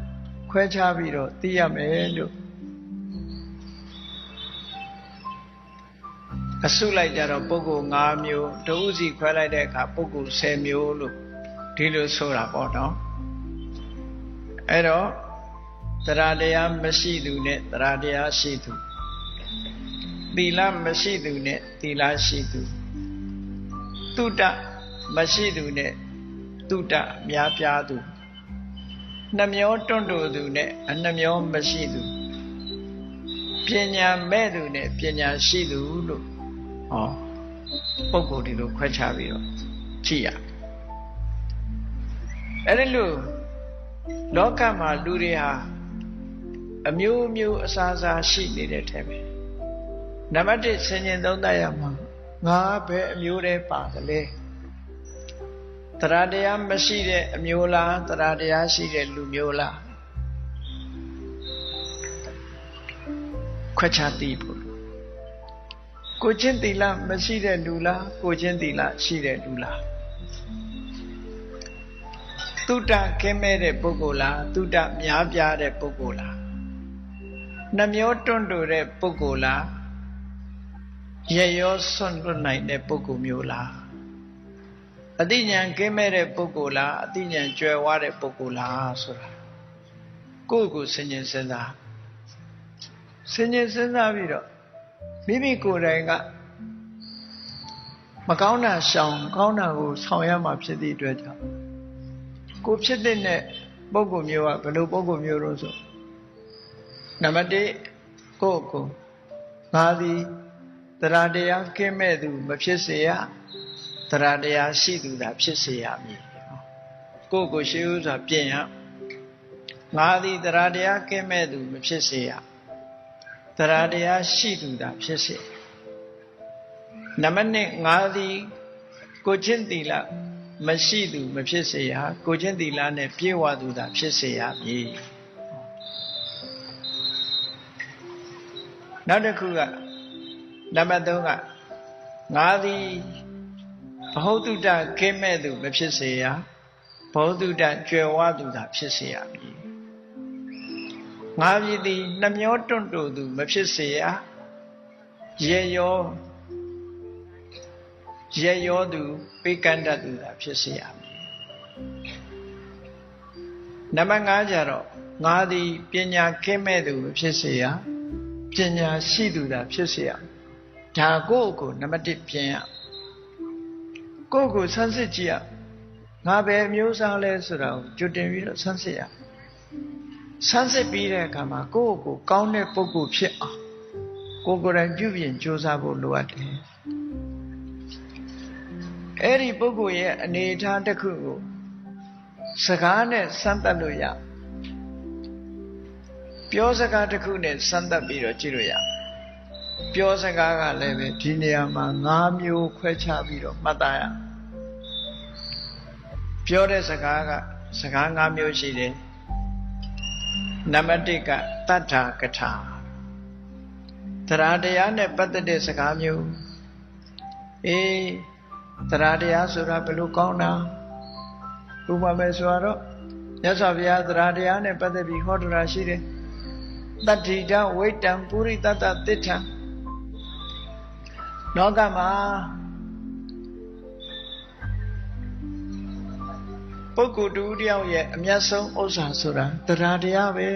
ခွဲခြားပြီးတော့သိရမယ်လို့အစုလိုက်ကြတော့ပုဂ္ဂိုလ်5မျိုးတဦးစီခွဲလိုက်တဲ့အခါပုဂ္ဂိုလ်10မျိုးလို့ဒီလိုဆိုတာပေါ့နော်အဲ့တော့တရားတရားမရှိသူနဲ့တရားတရားရှိသူသီလမရှိသူနဲ့သီလရှိသူသုတမရှိသူနဲ့သုတများပြားသူနှမျောတွန့်တိုသူနဲ့အနှမျောမရှိသူပညာမဲ့သူနဲ့ပညာရှိသူလို့ဟော ပုဂ္ဂိုလ်ဒီလိုခွဲခြားပြီးတော့ကြည့်ရအဲ့ဒီလိုလောကမှာလူတွေဟာအမျိုးမျိုးအစားအစာရှိနေတဲ့ထဲမှာနံပါတ်1ဆင်ញင်သုံးသပ်ရမှာငါပဲအမျိုးတည်းပါတယ်လေတရားတရားမရှိတဲ့အမျိုးလားတရားတရားရှိတဲ့လူမျိုးလားခွဲခြားသိဖို့ကိုချင်းသီလမရှိတဲ့လူလားကိုချင်းသီလရှိတဲ့လူလားတုဒ္ဒကင်းမဲ့တဲ့ပုဂ္ဂိုလ်လားတုဒ္ဒများပြားတဲ့ပုဂ္ဂိုလ်လားနှမျောတွန့်တိုတဲ့ပုဂ္ဂိုလ်လားရရောစွန့်လွတ်နိုင်တဲ့ပုဂ္ဂိုလ်မျိုးလားအသိဉာဏ်ကင်းမဲ့တဲ့ပုဂ္ဂိုလ်လားအသိဉာဏ်ကျွယ်ဝတဲ့ပုဂ္ဂိုလ်လားဆိုတာကိုယ့်ကိုယ်ဆင်ញင်စဉ်းစားပြီးတော့မိမိကိုယ်တိုင်ကမကောင်းတာရှောင်ကောင်းတာကိုဆောင်ရမှာဖြစ်သည့်အတွက်ကြောင့်ကိုဖြစ်တဲ့ပုဂ္ဂိုလ်မျိုးကဘယ်လိုပုဂ္ဂိုလ်မျိုးလို့ဆိုနံပါတ်1ကိုယ့်ကိုငါသည်တရားတရားကင်းမဲ့သူမဖြစ်စေရတရားတရားရှိသူသာဖြစ်စေရမည်ကိုယ့်ကိုရှိဥစွာပြင်ရငါသည်တရားတရားကင်းမဲ့သူမဖြစ်စေရတရားတရားရှိသူသာဖြစ်စေနံပါတ်2ငါသည်ကိုချင်းသီလမရှိသူမဖြစ်စေရကိုချင်းသီလနဲ့ပြည့်ဝသူသာဖြစ်စေရမည်နောက်တစ်ခုကနံပါတ်3ကငါသည်ဘဟုတုတကင်းမဲ့သူမဖြစ်စေရဘဟုတုတကြွယ်ဝသူသာဖြစ်စေရမည်ငါပြည်သည်နှမျောတွန့်တိုသူမဖြစ်စေရရေရောသူပေကန္တသူသာဖြစ်စေရမည်နံပါတ်5ကျတော့ငါသည်ပညာကင်းမဲ့သူမဖြစ်စေရပညာရှိသူသာဖြစ်စေရဒါကိုယ့်ကိုနံပါတ်1ပြင်ရကိုယ့်ကိုဆန်းစစ်ကြည့်ရငါပဲမျိုးစားလဲဆိုတာကိုကြွတင်ပြီးတော့ဆန်းစစ်ရဆန်းစစ်ပြီးတဲ့အခါမှာကိုယ့်ကိုကောင်းတဲ့ပုဂ္ဂိုလ်ဖြစ်အောင်ကိုယ်ကိုယ်တိုင်ပြုပြင်ကြိုးစားဖို့လိုအပ်တယ်အဲ့ဒီပုဂ္ဂိုလ်ရဲ့အနေအထားတစ်ခုကိုစကားနဲ့စမ်းသပ်လို့ရပြောစကားတစ်ခုနဲ့စမ်းသပ်ပြီးတော့ကြည့်လို့ရပြောစကားကလည်းပဲဒီနေရာမှာ5မျိုးခွဲခြားပြီးတော့မှတ်သားရပြောတဲ့စကားကစကား5မျိုးရှိတယ်နံပါတ်1ကတတ္ထာကထာတရားတရားနဲ့ပတ်သက်တဲ့စကားမျိုးတရားတရားဆိုတာဘယ်လိုကောင်းတာဥပမာဆိုတော့မြတ်စွာဘုရားတရားတရားနဲ့ပတ်သက်ပြီးဟောတာရှိတယ်တတ္တိတဝိတ္တံပုရိသတ္တသစ္ထံလောကမှာပုဂ္ဂိုလ်တူတယောက်ရဲ့အမျက်ဆုံးဥစ္စာဆိုတာတရားတရားပဲ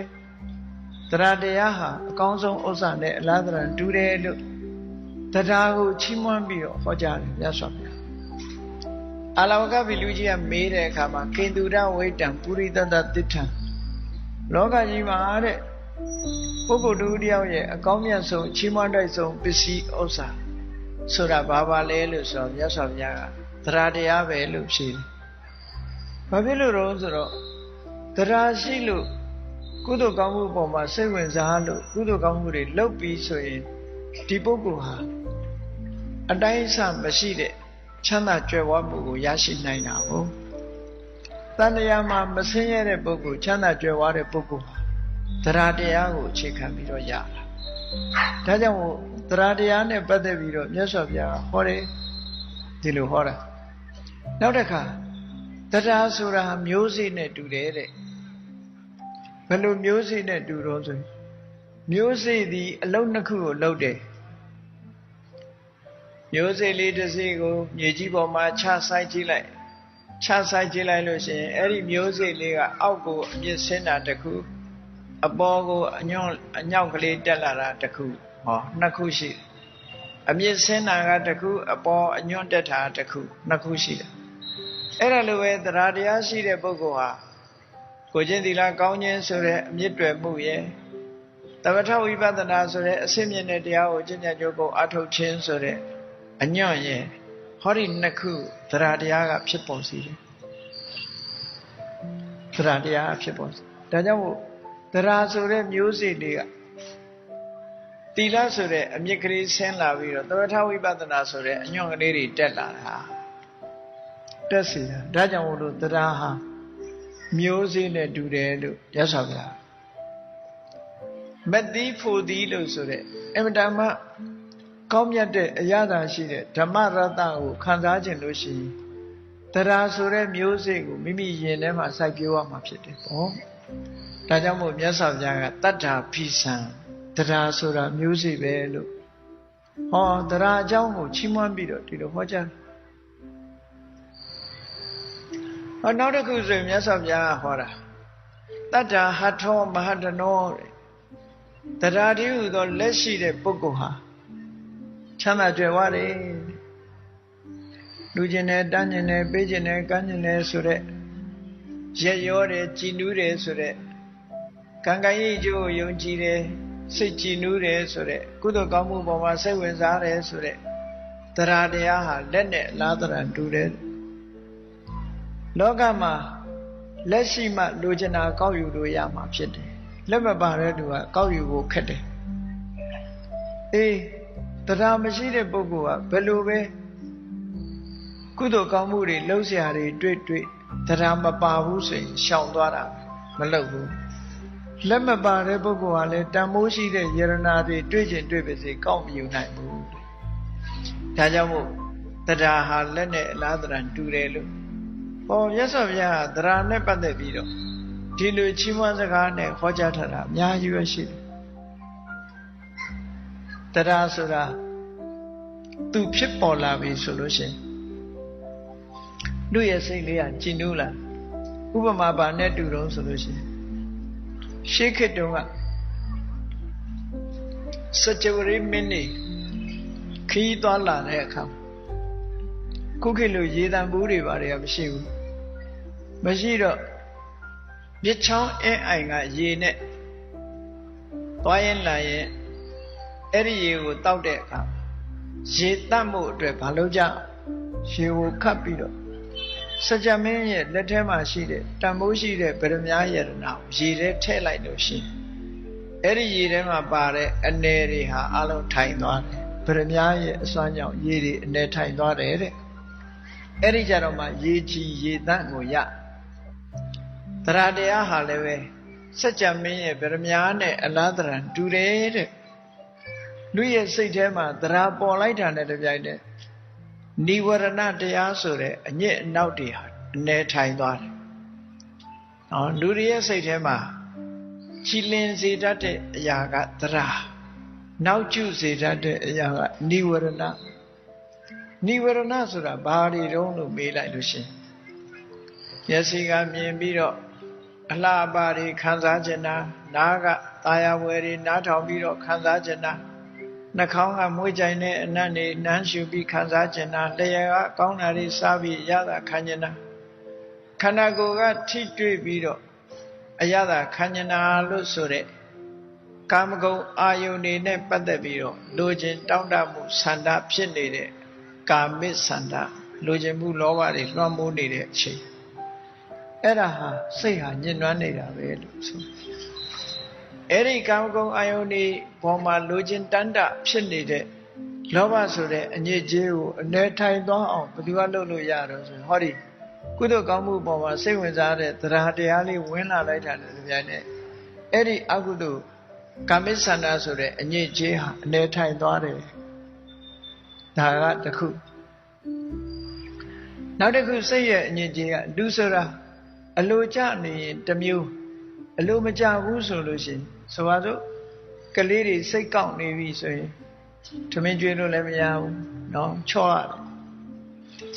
တရားတရားဟာအကောင်းဆုံးဥစ္စာနဲ့အလားတူတူတယ်လို့တရားကိုချီးမွမ်းပြီးတော့ဟောကြားတယ်မြတ်စွာဘုရားအာလဝကဗိလူကြီးကမေးတဲ့အခါမှာကေတုရဝိတ္တံပုရိသတ္တသစ္ထံလောကကြီးမှာတဲ့ပုဂ္ဂိုလ်တူတယောက်ရဲ့အကောင်းမြတ်ဆုံးချီးမွမ်းတိုက်ဆုံးပစ္စည်းဥစ္စာဆိုတာဘာပါလဲလို့ဆိုတော့မြတ်စွာဘုရားကတရားတရားပဲလို့ဖြေတယ်ဘာဖြစ်လို့တော့ဆိုတော့တရားရှိလို့ကုသိုလ်ကောင်းမှုပေါ်မှာစိတ်ဝင်စားလို့ကုသိုလ်ကောင်းမှုတွေလုပ်ပြီးဆိုရင်ဒီပုဂ္ဂိုလ်ဟာအတိုင်းအဆမရှိတဲ့ချမ်းသာကြွယ်ဝမှုကိုရရှိနိုင်တာဟုတ်တန်တရားမှာမဆင်းရဲတဲ့ပုဂ္ဂိုလ်ချမ်းသာကြွယ်ဝတဲ့ပုဂ္ဂိုလ်ဟာတရားတရားကိုအခြေခံပြီးတော့ရတာဒါကြောင့်မို့တရားတရားနဲ့ပတ်သက်ပြီးတော့မြတ်စွာဘုရားဟောတယ်ဒီလိုဟောတာနောက်တစ်ခါတရားဆိုတာမျိုးစေ့နဲ့တူတယ်တဲ့ဘယ်လိုမျိုးစေ့နဲ့တူတော့ဆိုမျိုးစေ့ဒီအလုံးနှစ်ခုကိုလှုပ်တယ်မျိုးစေ့လေးတစ်စေ့ကိုမြေကြီးပေါ်မှာချဆိုင်ကြည့်လိုက်လို့ရှိရင်အဲ့ဒီမျိုးစေ့လေးကအောက်ကိုအမြင့်ဆင်းတာတစ်ခုအပေါ်ကိုအညောက်ကလေးတက်လာတာတစ်ခုဟောနှစ်ခုရှိတယ်အမြင့်ဆင်းတာကတစ်ခုအပေါ်အညွန့်တက်တာတစ်ခုနှစ်ခုရှိတယ်အဲ့ဒါလိုပဲတရားတရားရှိတဲ့ပုဂ္ဂိုလ်ဟာကိုချင်းသီလကောင်းခြင်းဆိုတဲ့အမြင့်တွယ်မှုရဲ့သမထဝိပဿနာဆိုတဲ့အစစ်မြင့်တဲ့တရားကိုကျင့်ကြံကြိုးကိုအထုတ်ခြင်းဆိုတဲ့ အညွန့်ရဲ့ဟောဒီနှစ်ခုသရတရားကဖြစ်ပေါ်စေတယ်သရတရားဖြစ်ပေါ်စေဒါကြောင့်မို့သရဆိုတဲ့မျိုးစေ့တွေကတိလဆိုတဲ့အမြစ်ကလေးဆင်းလာပြီးတော့သမထဝိပဿနာဆိုတဲ့အညွန့်ကလေးတွေတက်လာတာတက်စီတာဒါကြောင့်မို့လို့သရဟာမျိုးစေ့နဲ့တူတယ်လို့ရသော်ဗျာမတိဖို့သည်လို့ဆိုတဲ့အမတမကောင်းမြတ်တဲ့အရာသာရှိတဲ့ဓမ္မရတ္တကိုခံစားခြင်းလို့ရှိရင်တရားဆိုတဲ့မျိုးစေ့ကိုမိမိရင်ထဲမှာစိုက်ပျိုးရမှာဖြစ်တယ်ပေါ့ဒါကြောင့်မို့မြတ်စွာဘုရားကတတ္ထာဖိစံတရားဆိုတာမျိုးစေ့ပဲလို့ဟောတရားအကြောင်းကိုချီးမွမ်းပြီးတော့ဒီလိုဟောကြားဟောနောက်တစ်ခုဆိုရင်မြတ်စွာဘုရားကဟောတာတတ္ထာဟထောမဟတနောတဲ့တရားတည်းဟူသောလက်ရှိတဲ့ပုဂ္ဂိုလ်ဟာချမ်းသာကြွယ်ဝတယ်လူကျင်တယ်တန်းကျင်တယ်ပေးကျင်တယ်ကမ်းကျင်တယ်ဆိုတဲ့ရက်ရောတယ်ကြည်နူးတယ်ဆိုတဲ့ကံကံရဲ့အကျိုးကိုယုံကြည်တယ်စိတ်ကြည်နူးတယ်ဆိုတဲ့ကုသိုလ်ကောင်းမှုပေါ်မှာစိတ်ဝင်စားတယ်ဆိုတဲ့တရားတရားဟာလက်နဲ့အလားတရတူတယ်လောကမှာလက်ရှိမှလိုချင်တာကောက်ယူလို့ရမှာဖြစ်တယ်လက်မပါတဲ့သူကကောက်ယူဖို့ခက်တယ်အေးတရားမရှိတဲ့ပုဂ္ဂိုလ်ကဘယ်လိုပဲကုသိုလ်ကောင်းမှုတွေလှုပ်ရှားတွေတွေ့တရားမပါဘူးဆိုရင်ရှောင်သွားတာမလုပ်ဘူးလက်မပါတဲ့ပုဂ္ဂိုလ်ကလည်းတန်မိုးရှိတဲ့ယရနာတွေတွေ့ကျင်တွေ့ပါစေကောက်မယူနိုင်ဘူးဒါကြောင့်မို့တရားဟာလက်နဲ့အလားတရတူတယ်လို့ဟောမြတ်စွာဘုရားကတရားနဲ့ပတ်သက်ပြီးတော့ဒီလိုချီးမွမ်းစကားနဲ့ဟောကြားထားတာအများကြီးပဲရှိတယ်တရားဆိုတာသူဖြစ်ပေါ်လာပြီဆိုလို့ရှိရင်လူရဲ့စိတ်လေးကကြည်နူးလာဥပမာပါနဲ့တူတော့ဆိုလို့ရှိရင်ရှေးခေတ်တုန်းကစကြဝဠာမင်းနေခီးသွားလာတဲ့အခါခုခေတ်လိုရေတံဘူးတွေပါတယ်မရှိဘူးမရှိတော့မြစ်ချောင်းအင်းအိုင်ကရေနဲ့သွားရင်လာရင်အဲ့ဒီရေကိုတောက်တဲ့အခါရေတတ်မှုအတွက်ဘာလို့ကြရေကိုခတ်ပြီးတော့စကြမင်းရဲ့လက်ထဲမှာရှိတဲ့တန်ဖိုးရှိတဲ့ဗရမ ्या ယရနာကိုရေထဲထည့်လိုက်လို့ရှိရင်အဲ့ဒီရေထဲမှာပါတဲ့အနယ်တွေဟာအလုံးထိုင်သွားတယ်ဗရမ ्या ရဲ့အစွမ်းကြောင့်ရေတွေအနယ်ထိုင်သွားတယ်တဲ့အဲ့ဒီကြတော့မှရေကြည်ရေတန့်ကိုရတရားတရားဟာလည်းပဲစကြမင်းရဲ့ဗရမ ्या နဲ့အလားတရတူတယ်တဲ့လူရဲ့စိတ်ထဲမှာတရားပေါ်လိုက်တာနဲ့တပြိုင်တည်းနိဝရဏတရားဆိုတဲ့အညစ်အနောက်တွေဟာအနေထိုင်သွားတယ်။လူတွေရဲ့စိတ်ထဲမှာချီလင်စေတတ်တဲ့အရာကတရားနောက်ကျစေတတ်တဲ့အရာကနိဝရဏနိဝရဏဆိုတာဘာတွေတုံးလို့မေးလိုက်လို့ရှိရင်မျက်စိကမြင်ပြီးတော့အလှအပတွေခံစားကျင်တာနားကသာယာဝယ်တွေနားထောင်ပြီးတော့ခံစားကျင်တာနှာခေါင်းကမွေးကြိုင်တဲ့အနံ့တွေနမ်းရှူပြီးခံစားကျင်တာလျှာကကောင်းတာတွေစားပြီးရတာခံကျင်တာခန္ဓာကိုယ်ကထိတွေ့ပြီးတော့အရသာခံကျင်တာလို့ဆိုတဲ့ကာမဂုဏ်အာယုန်တွေနဲ့ပတ်သက်ပြီးတော့လိုချင်တောင့်တမှုဆန္ဒဖြစ်နေတဲ့ကာမိဆန္ဒလိုချင်မှုလောဘတွေလွှမ်းမိုးနေတဲ့အချိန်အဲ့ဒါဟာစိတ်ဟာညှဉ်းနှွမ်းနေတာပဲလို့ဆိုအဲ့ဒီကာမဂုဏ်အာယုန်တွေပေါ်မှာလိုချင်တန်းတဖြစ်နေတဲ့လောဘဆိုတဲ့အညစ်အကြေးကိုအနေထိုင်သွားအောင်ဘယ်သူကလုပ်လို့ရတော့ဆိုဟောဒီကုသိုလ်ကောင်းမှုပေါ်မှာစိတ်ဝင်စားတဲ့တရားတရားလေးဝင်လာလိုက်တာလည်းပြန်နဲ့အဲ့ဒီအကုသိုလ်ကာမိဆန္ဒဆိုတဲ့အညစ်အကြေးဟာအနေထိုင်သွားတယ်ဒါကတစ်ခုနောက်တစ်ခုစိတ်ရဲ့အညစ်အကြေးကလူဆိုတာအလိုကျနေရင်တစ်မျိုးအလိုမကျဘူးဆိုလို့ရှိရင်ဆိုပါစို့ကလေးတွေစိတ်ကောက်နေပြီဆိုရင်ထမင်းကျွေးလို့လည်းမရဘူးเนาะချော့ရတယ်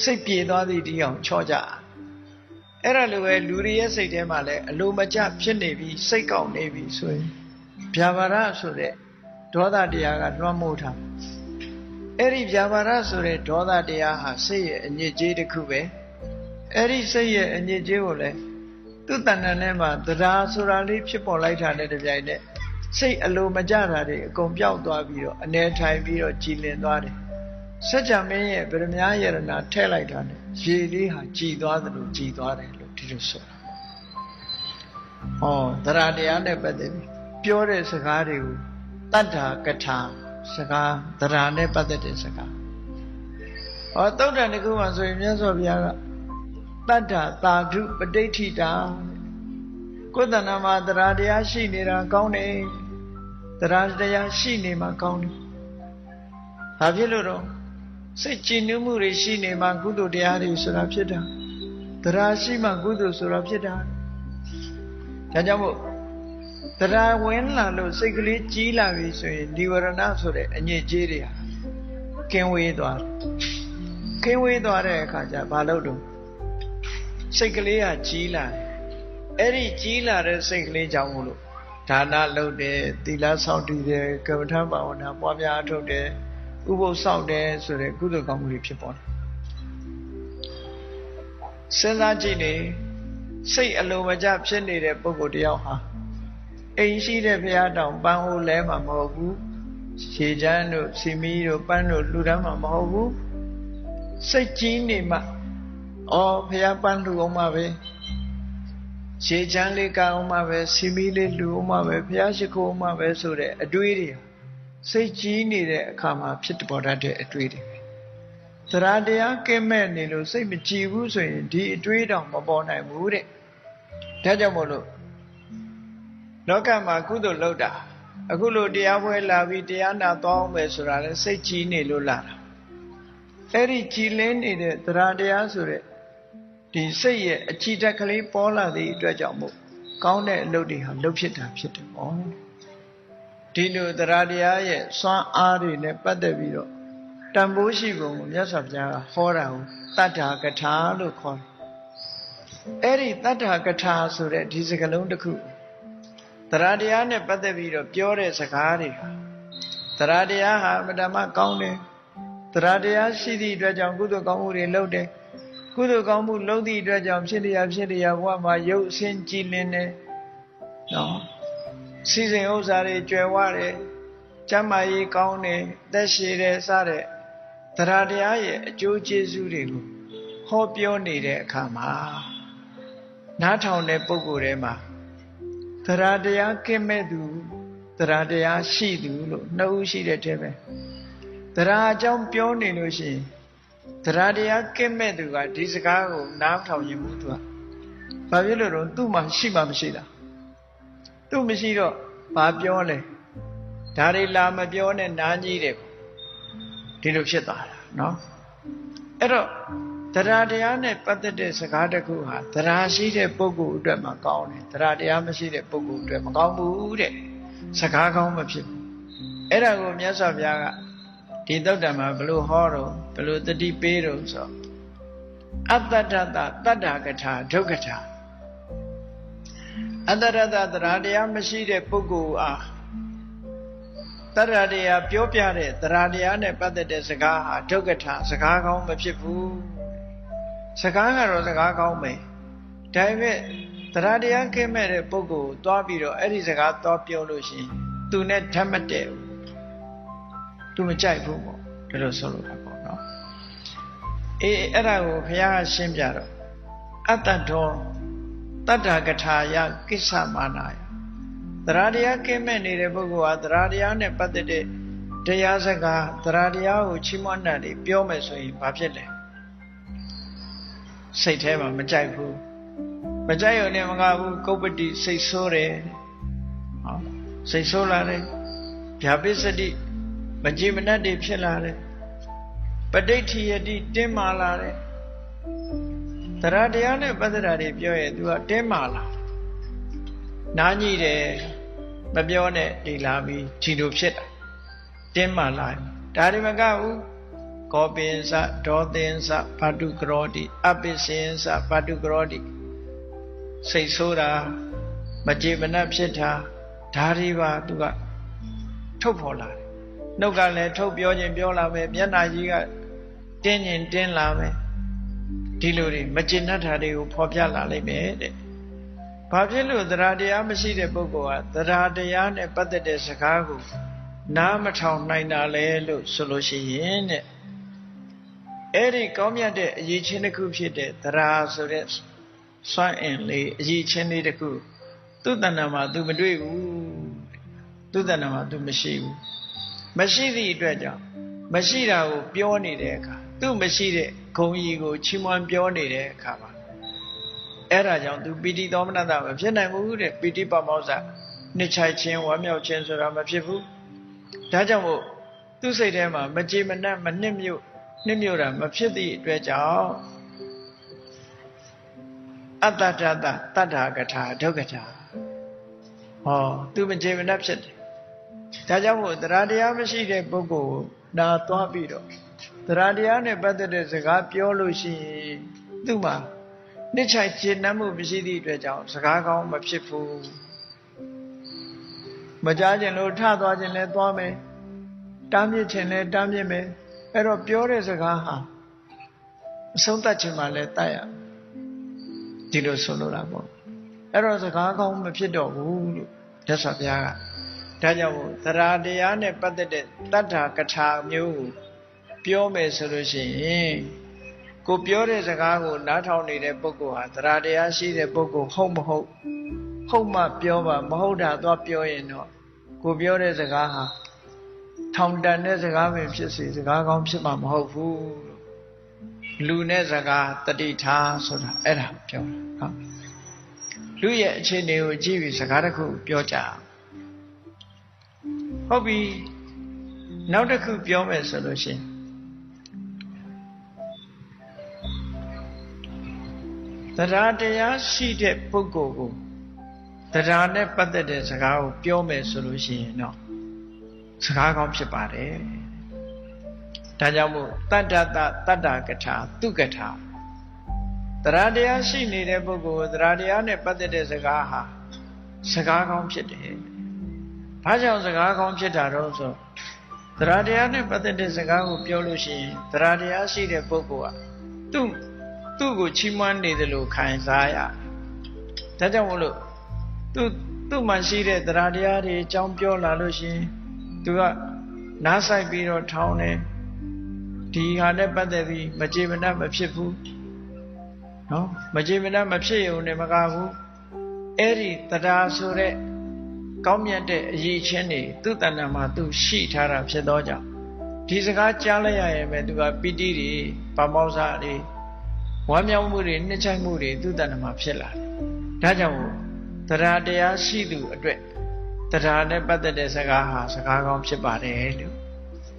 စိတ်ပြေသွားသည့်ဒီအောင်ချော့ကြအဲ့ဒါလိုပဲလူတွေရဲ့စိတ်ထဲမှာလည်းအလိုမကျဖြစ်နေပြီစိတ်ကောက်နေပြီဆိုရင်ဗျာပါဒဆိုတဲ့ဒေါသတရားကလွှမ်းမိုးထားအဲ့ဒီဗျာပါဒဆိုတဲ့ဒေါသတရားဟာစိတ်ရဲ့အညစ်အကြေးတစ်ခုပဲအဲ့ဒီစိတ်ရဲ့အညစ်အကြေးကိုလည်းသူ့တဏ္ဍာနဲ့မှာတရားဆိုတာလေးဖြစ်ပေါ်လိုက်တာနဲ့တပြိုင်နက်စိတ်အလိုမကျတာတွေအကုန်ပြောက်သွားပြီးတော့အနေထိုင်ပြီးတော့ကြည်လင်သွားတယ် Such a man, but a mere and not tell like that. She had G. Dwather, G. Dwather, did you so? Oh, there are the other, but the pure as a gari, Tata, Kata, Saga, there are never the Saga. Oh, don't I go on so in years of Yaga Tata, Tadu, but they teach down. Good Anama, the Radia, she near a county, the Radia, she name a county. Have you little? Say Chinumuri, she name a good diary, Surapita. The Rashima Gudu Surapita. Tajamo. The Rawenla, Sigli, Gila, we say, Divarana, and Nigeria. Can we do it? Can we do it? Kaja, Balodo. Sigli, Gila. Eri Gila, Sigli Jamulu. Tana Lode, Dila Saudi, the Kavatamba on a Bobia today. Ubo Saudi, so the good community people. Selagini. Say a low job sending a Bogodia. A sheet of Yadam, Bango Lema Mogu, Shijano, Simiro, Pano, Ludama Mogu. Say Chinima, or Piapandu Omave. Shijanlika Omave, Simile Lumave, Piachico Omave, so the Aduidia. Say Gini, the Kama, Pitbodate, Aduidi. The Radia came in, say Michivu, so indeed, Druid on Mabona Moody. Tajamolo. Lokama Kudo Loda. A Gulu Diawe Lavi Diana Tom Mesura, say Gini Lula. Eri Chilen in the Radia Sure. Di say a cheetah Paula the Drajamu. Count it Lodi, Lopita, Pitamo. Tino the Radia, San Ari, Nepadaviro. Tambushigo, yes of the horror, Tata Gata, look on. Eri Tata Gata, so that he's a galon the crew. The Radiane Padavido, pure as a cardi. The Radia, Madama County. The Radia City, Drajam, Gudo Gamu, Lode. Gudo Gamu, Lodi, Drajam, City, Wama, Yo, Saint Chiline. No. Season Osare, Jaware, Jamai County, Dashire, Sare. The Radia, Joe Jesu, hope you need a kama. Not on the Bogorema. The Radia Kemedu, the Radia Shidu, no she the Tebe. The Rajam Pioni Lucy. The Radia Kemedu, this cargo, now how you move to her. Pavilo, too much Shima Mashida. Tu Mishiro, Papione. Dari Lama Bion and Nani. Tilushita, no? Ero, the Radiane Patate Sakatakuha, the Rashi de Pogu Demacone, the Radiamashi de Pogu Demacamu, Sakakam of Ship. Era Mias of Yaga, Tidodama, Blue Horror, Blue the Deep Beatles. Atata, Tadakata, Tokata. Atata, the Radiamashi de Pogu are. The Radia Piopiare, the Radiane Patate Sagaha, Tokata, Sakakam of Shipu. Sakanga or Sakakame. David, the Radia came at a Pogo, Dobiro, Elizaga, Topio Lucy, to net Tamate. To Machai Pumo, to the solo couple. Era Pia Shimjaro. At that door, Tata Gataya, Kisa Manaya. The Radia came in a Bogo, the Radiane Patate, Deyazaga, the Radia, Chimonadi, Piomeso in Papile. Say Tema, Majapu. Majayo Nemagu, Kopati, say Sore, say Solare, Jabisadi, Majimanadi Pilare, Padeti di Demalare. The Radiane Padaradi Pioe, do a Demala. Nani de Babione di Lami, Chidu Pit, Demala, Darimagau, Copinsa, Dordensa, Padu Grodi, Abisensa, Padu Grodi, Say Soda, Majivana Pita, Dariva, Duga, Topola, Nogale, Topio and Biola, Miana Yiga, Den Lame, Tiluri, Majinatari, Popala, made. Pavilo, the Radia Machine Bogoa, the Radian Patate Sakago, Namatown Nine Ale, Solution, အဲ့ဒီကောင်းမြတ်တဲ့အရေးချင်းတစ်ခုဖြစ်တဲ့တရားဆိုတဲ့စွမ်းအင်လေးအရေးချင်းလေးတစ်ခုသူ့တဏ္ဍာမှာ तू မတွေ့ဘူးသူ့တဏ္ဍာမှာ तू မရှိဘူးမရှိသည့်အတွက်ကြောင့်မရှိတာကိုပြောနေတဲ့အခါသူ့မရှိတဲ့ဂုဏ်ကြီးကိုချီးမွမ်းပြောနေတဲ့အခါမှာအဲ့ဒါကြောင့် तू ပီတိသောမနတမဖြစ်နိုင်ဘူးတဲ့ပီတိပမောဇ္ဇနှစ်ချိုက်ခြင်းဝမ်းမြောက်ခြင်းဆိုတာမဖြစ်ဘူးဒါကြောင့်မို့သူ့စိတ်ထဲမှာမကြေမနက်မနှစ်မြို့တာမဖြစ်သည့်အတွက်ကြောင့်အတ္တတတတတ္ထာကထာဒုက္ခထာဟောသူမကြေမနက်ဖြစ်တယ်ဒါကြောင့်မို့တရားတရားမရှိတဲ့ပုဂ္ဂိုလ်ကိုနာသွားပြီးတော့တရားတရားနဲ့ပတ်သက်တဲ့စကားပြောလို့ရှိရင်သူ့မှာနှစ်ချိုက်ကျေနပ်မှုမရှိသည့်အတွက်ကြောင့်စကားကောင်းမဖြစ်ဘူးမကြားခြင်းလို့ထသွားခြင်းလည်းသွားမယ်တားမြစ်ခြင်းလည်းတားမြစ်မယ်အဲ့တော့ပြောတဲ့စကားဟာအဆုံးသတ်ခြင်းမှလည်းတတ်ရဒီလိုဆိုလိုတာပေါ့အဲ့တော့စကားကောင်းမဖြစ်တော့ဘူးလို့မြတ်စွာဘုရားကဒါကြောင့်တရားတရားနဲ့ပတ်သက်တဲ့တတ္ထာကထာမျိုးကိုပြောမယ်ဆိုလို့ရှိရင်ကိုပြောတဲ့စကားကိုနားထောင်နေတဲ့ပုဂ္ဂိုလ်ဟာတရားတရားရှိတဲ့ပုဂ္ဂိုလ်ဟုတ်မဟုတ်ဟုတ်မှပြောပါမဟုတ်တာသွားပြောရင်တော့ကိုပြောတဲ့စကားဟာထောင်တန်တဲ့စကားပဲဖြစ်စေစကားကောင်းဖြစ်မှာမဟုတ်ဘူးလူနဲ့စကားတတိထားဆိုတာအဲ့ဒါပြောတာနော်လူရဲ့အခြေအနေကိုကြည့်ပြီးစကားတစ်ခုပြောကြဟုတ်ပြီနောက်တစ်ခုပြောမယ်ဆိုလို့ရှိရင်တရားတရားရှိတဲ့ပုဂ္ဂိုလ်ကိုတရားနဲ့ပတ်သက်တဲ့စကားကိုပြောမယ်ဆိုလို့ရှိရင်တော့စကားကောင်းဖြစ်ပါတယ်ဒါကြောင့်မို့တတ္တတတ္တကထာသူကထာတရားတရားရှိနေတဲ့ပုဂ္ဂိုလ်တရားတရားနဲ့ပတ်သက်တဲ့စကားဟာစကားကောင်းဖြစ်တယ်ဘာကြောင့်စကားကောင်းဖြစ်တာတော့ဆိုတရားတရားနဲ့ပတ်သက်တဲ့စကားကိုပြောလို့ရှိရင်တရားတရားရှိတဲ့ပုဂ္ဂိုလ်ကသူ့ကိုချီးမွမ်းနေတယ်လို့ခံစားရဒါကြောင့်မို့လို့သူ့မှာရှိတဲ့တရားတရားတွေအကြောင်းပြောလာလို့ရှိရင်သူကနားဆိုင်ပြီးတော့ထောင်းတယ်ဒီဟာနဲ့ပတ်သက်ပြီးမကြေမနပ်မဖြစ်ဘူးနော်မကြေမနပ်မဖြစ်ရုံနဲ့မကဘူးအဲ့ဒီတရားဆိုတဲ့ကောင်းမြတ်တဲ့အရေးချင်းတွေသူ့တဏ္ဍာမှာသူရှိထားတာဖြစ်သောကြောင့်ဒီစကားကြားလိုက်ရရင်ပဲသူကပီတိတွေပမောဇ္ဇတွေဝမ်းမြောက်မှုတွေနှစ်ချိုက်မှုတွေသူ့တဏ္ဍာမှာဖြစ်လာတယ်ဒါကြောင့်တရားတရားရှိသူအတွက်တရားနဲ့ပတ်သက်တဲ့စကားဟာစကားကောင်းဖြစ်ပါတယ်လို့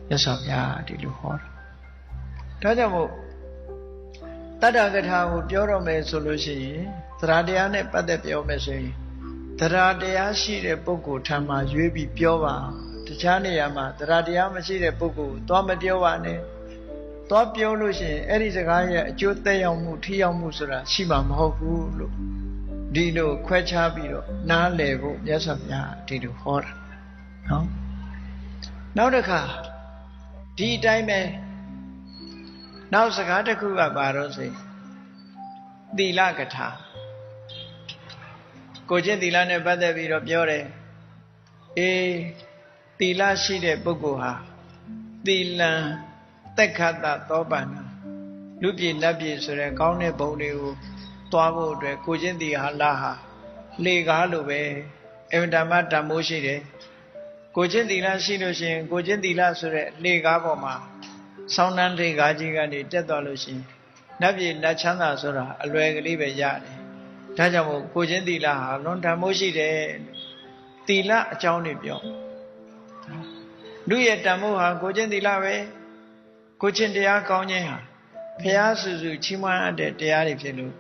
မြတ်စွာဘုရားဒီလိုဟောတာဒါကြောင့်မို့တတ္တကထာကိုပြောတော့မယ်ဆိုလို့ရှိရင်တရားတရားနဲ့ပတ်သက်ပြောမယ်ဆိုရင်တရားတရားရှိတဲ့ပုဂ္ဂိုလ်ထံမှာရွေးပြီးပြောပါတခြားနေရာမှာတရားတရားမရှိတဲ့ပုဂ္ဂိုလ်သွားမပြောပါနဲ့သွားပြောလို့ရှိရင်အဲ့ဒီစကားရဲ့အကျိုးသက်ရောက်မှုထိရောက်မှုဆိုတာရှိမှာမဟုတ်ဘူးလို့ဒီလိုခွဲခြားပြီးတော့နားလည်ဖို့မြတ်စွာဘုရားဒီလိုဟောတာနော်နောက်တစ်ခါဒီအတိုင်းပဲနောက်စကားတစ်ခုကဘာလို့ဆိုသီလကထာကိုချင်းသီလနဲ့ပတ်သက်ပြီးတော့ပြောတယ်အေးသီလရှိတဲ့ပုဂ္ဂိုလ်ဟာသီလံသက်ခတသောပန္နလူပြည်နတ်ပြည်ဆိုတဲ့ကောင်းတဲ့ဘုံတွေကိုသွားဖို့အတွက်ကိုချင်းသီလဟာလေကားလိုပဲအင်တာမတန်မိုးရှိတယ်ကိုချင်းသီလရှိလို့ရှိရင်ကိုချင်းသီလဆိုတဲ့လေကားပေါ်မှာဆောင်းနှန်းလေကားကြီးကနေတက်သွားလို့ရှိရင်နတ်ပြည်နတ်ချမ်းသာဆိုတာအလွယ်ကလေးပဲရတယ်ဒါကြောင့်မို့ကိုချင်းသီလဟာလွန်တန်မိုးရှိတယ်သီလအကြောင်းတွေပြောလူရဲ့တန်မိုးဟာကိုချင်းသီလပဲကိုချင်းတရားကောင်းခြင်းဟာဘုရားစုစုချီးမွမ်းအပ်တဲ့တရားတွေဖြစ်လို့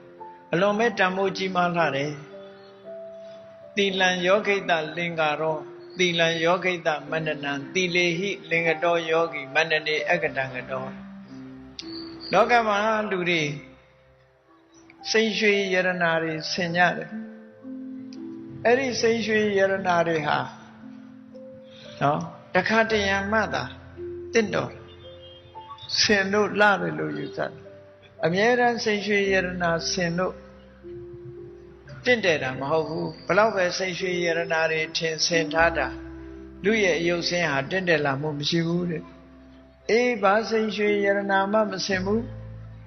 အလွန်ပဲတန်မိုးကြီးမားလာတယ်သီလံယောဂိတလင်္ကာရောသီလံယောဂိတမန္တနံသီလေဟိလင်္ကတောယောဂီမန္တနေအကတံကတောလောကမှာလူတွေစိတ်ရွှေယရနာတွေဆင်ကြတယ်အဲ့ဒီစိတ်ရွှေယရနာတွေဟာနော်တခါတရံမှသာတင့်တော်ဆင်လို့လှတယ်လို့ယူဆတယ်အမြဲတမ်းစိတ်ရွှေယရနာဆင်လို့တင့်တယ်တာမဟုတ်ဘူးဘလောက်ပဲစိတ်ရွှေယရနာတွေထင်ဆင်ထားတာလူရဲ့အယုတ်ဆင်းဟာတင့်တယ်လာမှုမရှိဘူးတဲ့ ဘာစိန်ရွှေယရနာမှမစင်ဘူး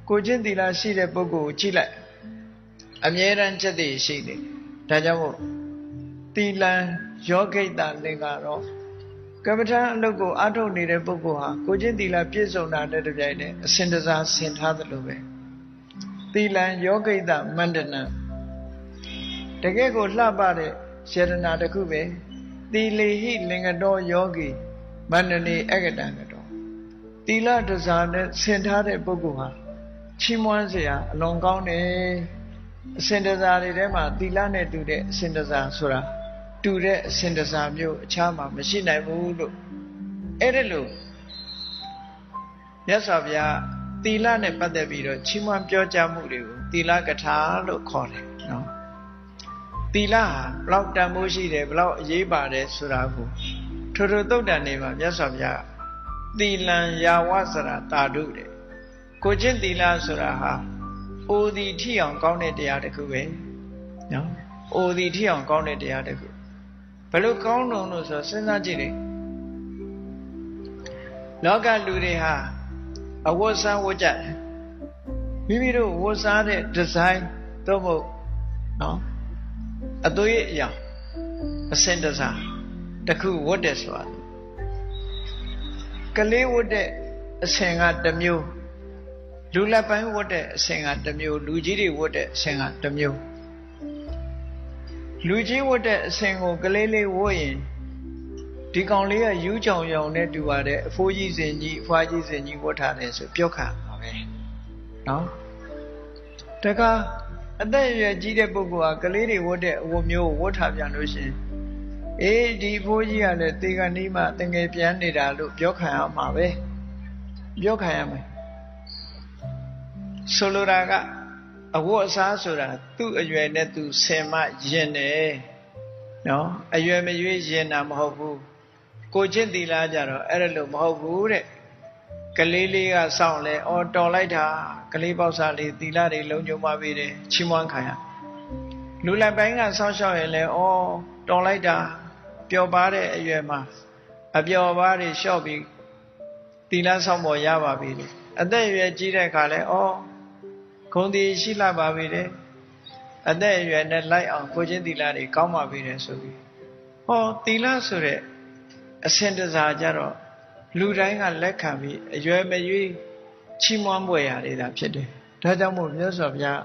ကိုချင်းသီလရှိတဲ့ပုဂ္ဂိုလ်ကိုကြည့်လိုက်အမြဲတမ်းချက်တည်ရှိတယ်ဒါကြောင့်မို့သီလယောဂိတလင်္ကာတော့ကမ္မထာအလုပ်ကိုအားထုတ်နေတဲ့ပုဂ္ဂိုလ်ဟာကိုချင်းသီလပြည့်စုံတာနဲ့တပြိုင်တည်းအစဉ်တစားဆင်ထားသလိုပဲသီလယောဂိတမန္တနံတကယ်ကိုလှပတဲ့ယရနာတစ်ခုပဲသီလေဟိလင်္ကတောယောဂီမန္တနေအက္ကတံကတောသီလတစားနဲ့ဆင်ထားတဲ့ပုဂ္ဂိုလ်ဟာချီးမွမ်းစရာအလွန်ကောင်းတယ်အစဉ်တစားတွေထဲမှာသီလနဲ့တူတဲ့အစဉ်တစားဆိုတာတူတဲ့အစဉ်တစားမျိုးအခြားမှာမရှိနိုင်ဘူးလို့အဲ့ဒါလို့မြတ်စွာဘုရားသီလနဲ့ပတ်သက်ပြီးတော့ချီးမွမ်းပြောကြားမှုတွေကိုသီလကထာလို့ခေါ်တယ်နော်သီလဟာဘလောက်တန်ဖိုးရှိတယ်ဘလောက်အရေးပါတယ်ဆိုတာကိုထိုထိုသုတ်တန်နေမှာမြတ်စွာဘုရားသီလံယာဝစရာတာဓုတဲ့ကိုချင်းသီလဆိုတာဟာအိုဒီထိအောင်ကောင်းတဲ့တရားတစ်ခုပဲနော်အိုဒီထိအောင်ကောင်းတဲ့တရားတစ်ခုဘယ်လိုကောင်းတော့လို့ဆိုစဉ်းစားကြည့်လေလောကလူတွေဟာအဝတ်စားဝတ်ကြတယ်မိမိတို့ဝတ်စားတဲ့ဒီဇိုင်းတော့မဟုတ်နော်အသွေးအရောင်အစင်တစားတစ်ခုဝတ်တယ်ဆိုတာကလေးဝတ်တဲ့အစင်ကတစ်မျိုးလူလက်ပိုင်းဝတ်တဲ့အစင်ကတစ်မျိုးလူကြီးတွေဝတ်တဲ့အစင်ကတစ်မျိုးလူကြီးဝတ်တဲ့အစင်ကိုကလေးလေးဝတ်ရင်ဒီကောင်လေးကယူးကြောင်ရောင်နဲ့တူပါတဲ့အဖိုးကြီးစင်ကြီးအဖွားကြီးစင်ကြီးဝတ်ထားတယ်ဆိုပြောခံပါပဲနော်တခါအသက်အရွယ်ကြီးတဲ့ပုဂ္ဂိုလ်ဟာကလေးတွေဝတ်တဲ့အဝတ်မျိုးဝတ်ထားပြန်လို့ရှင်ဒီအဖိုးကြီးကလည်းတေကန်ဒီမှတငယ်ပြန်နေတာလို့ပြောခံရမှာပဲပြောခံရမယ်ဆိုလိုတာကအဝတ်အစားဆိုတာသူ့အရွယ်နဲ့သူဆင်မရင်တယ်နော်အရွယ်မရွေးရင်တာမဟုတ်ဘူးကိုချင်းသီလကြတော့အဲ့ဒါလို့မဟုတ်ဘူးတဲ့ကလေးလေးကစောင့်လဲတော်လိုက်တာကလေးပေါက်စားလေးသီလတွေလုံးကျုံပါပြီတယ်ချီးမွမ်းခံရလူလက်ပိုင်းကစောင့်ရှောက်ရင်လဲတော်လိုက်တာပျော်ပါတဲ့အရွယ်မှာအပျော်ပါးတွေလျှော့ပြီးသီလဆောင်ပေါ်ရပါပြီလေအသက်အရွယ်ကြီးတဲ့အခါလဲဂုဏ်တည်ရှိလာပါပြီတယ်အသက်အရွယ်နဲ့လိုက်အောင်ကိုချင်းသီလတွေကောင်းပါပြီတယ်ဆိုပြီးသီလဆိုတဲ့အစဉ်တစားကြတော့လူတိုင်းကလက်ခံပြီးအရွယ်မရွေးချီးမွမ်းပွဲရတာဖြစ်တယ်ဒါကြောင့်မို့မြတ်စွာဘုရား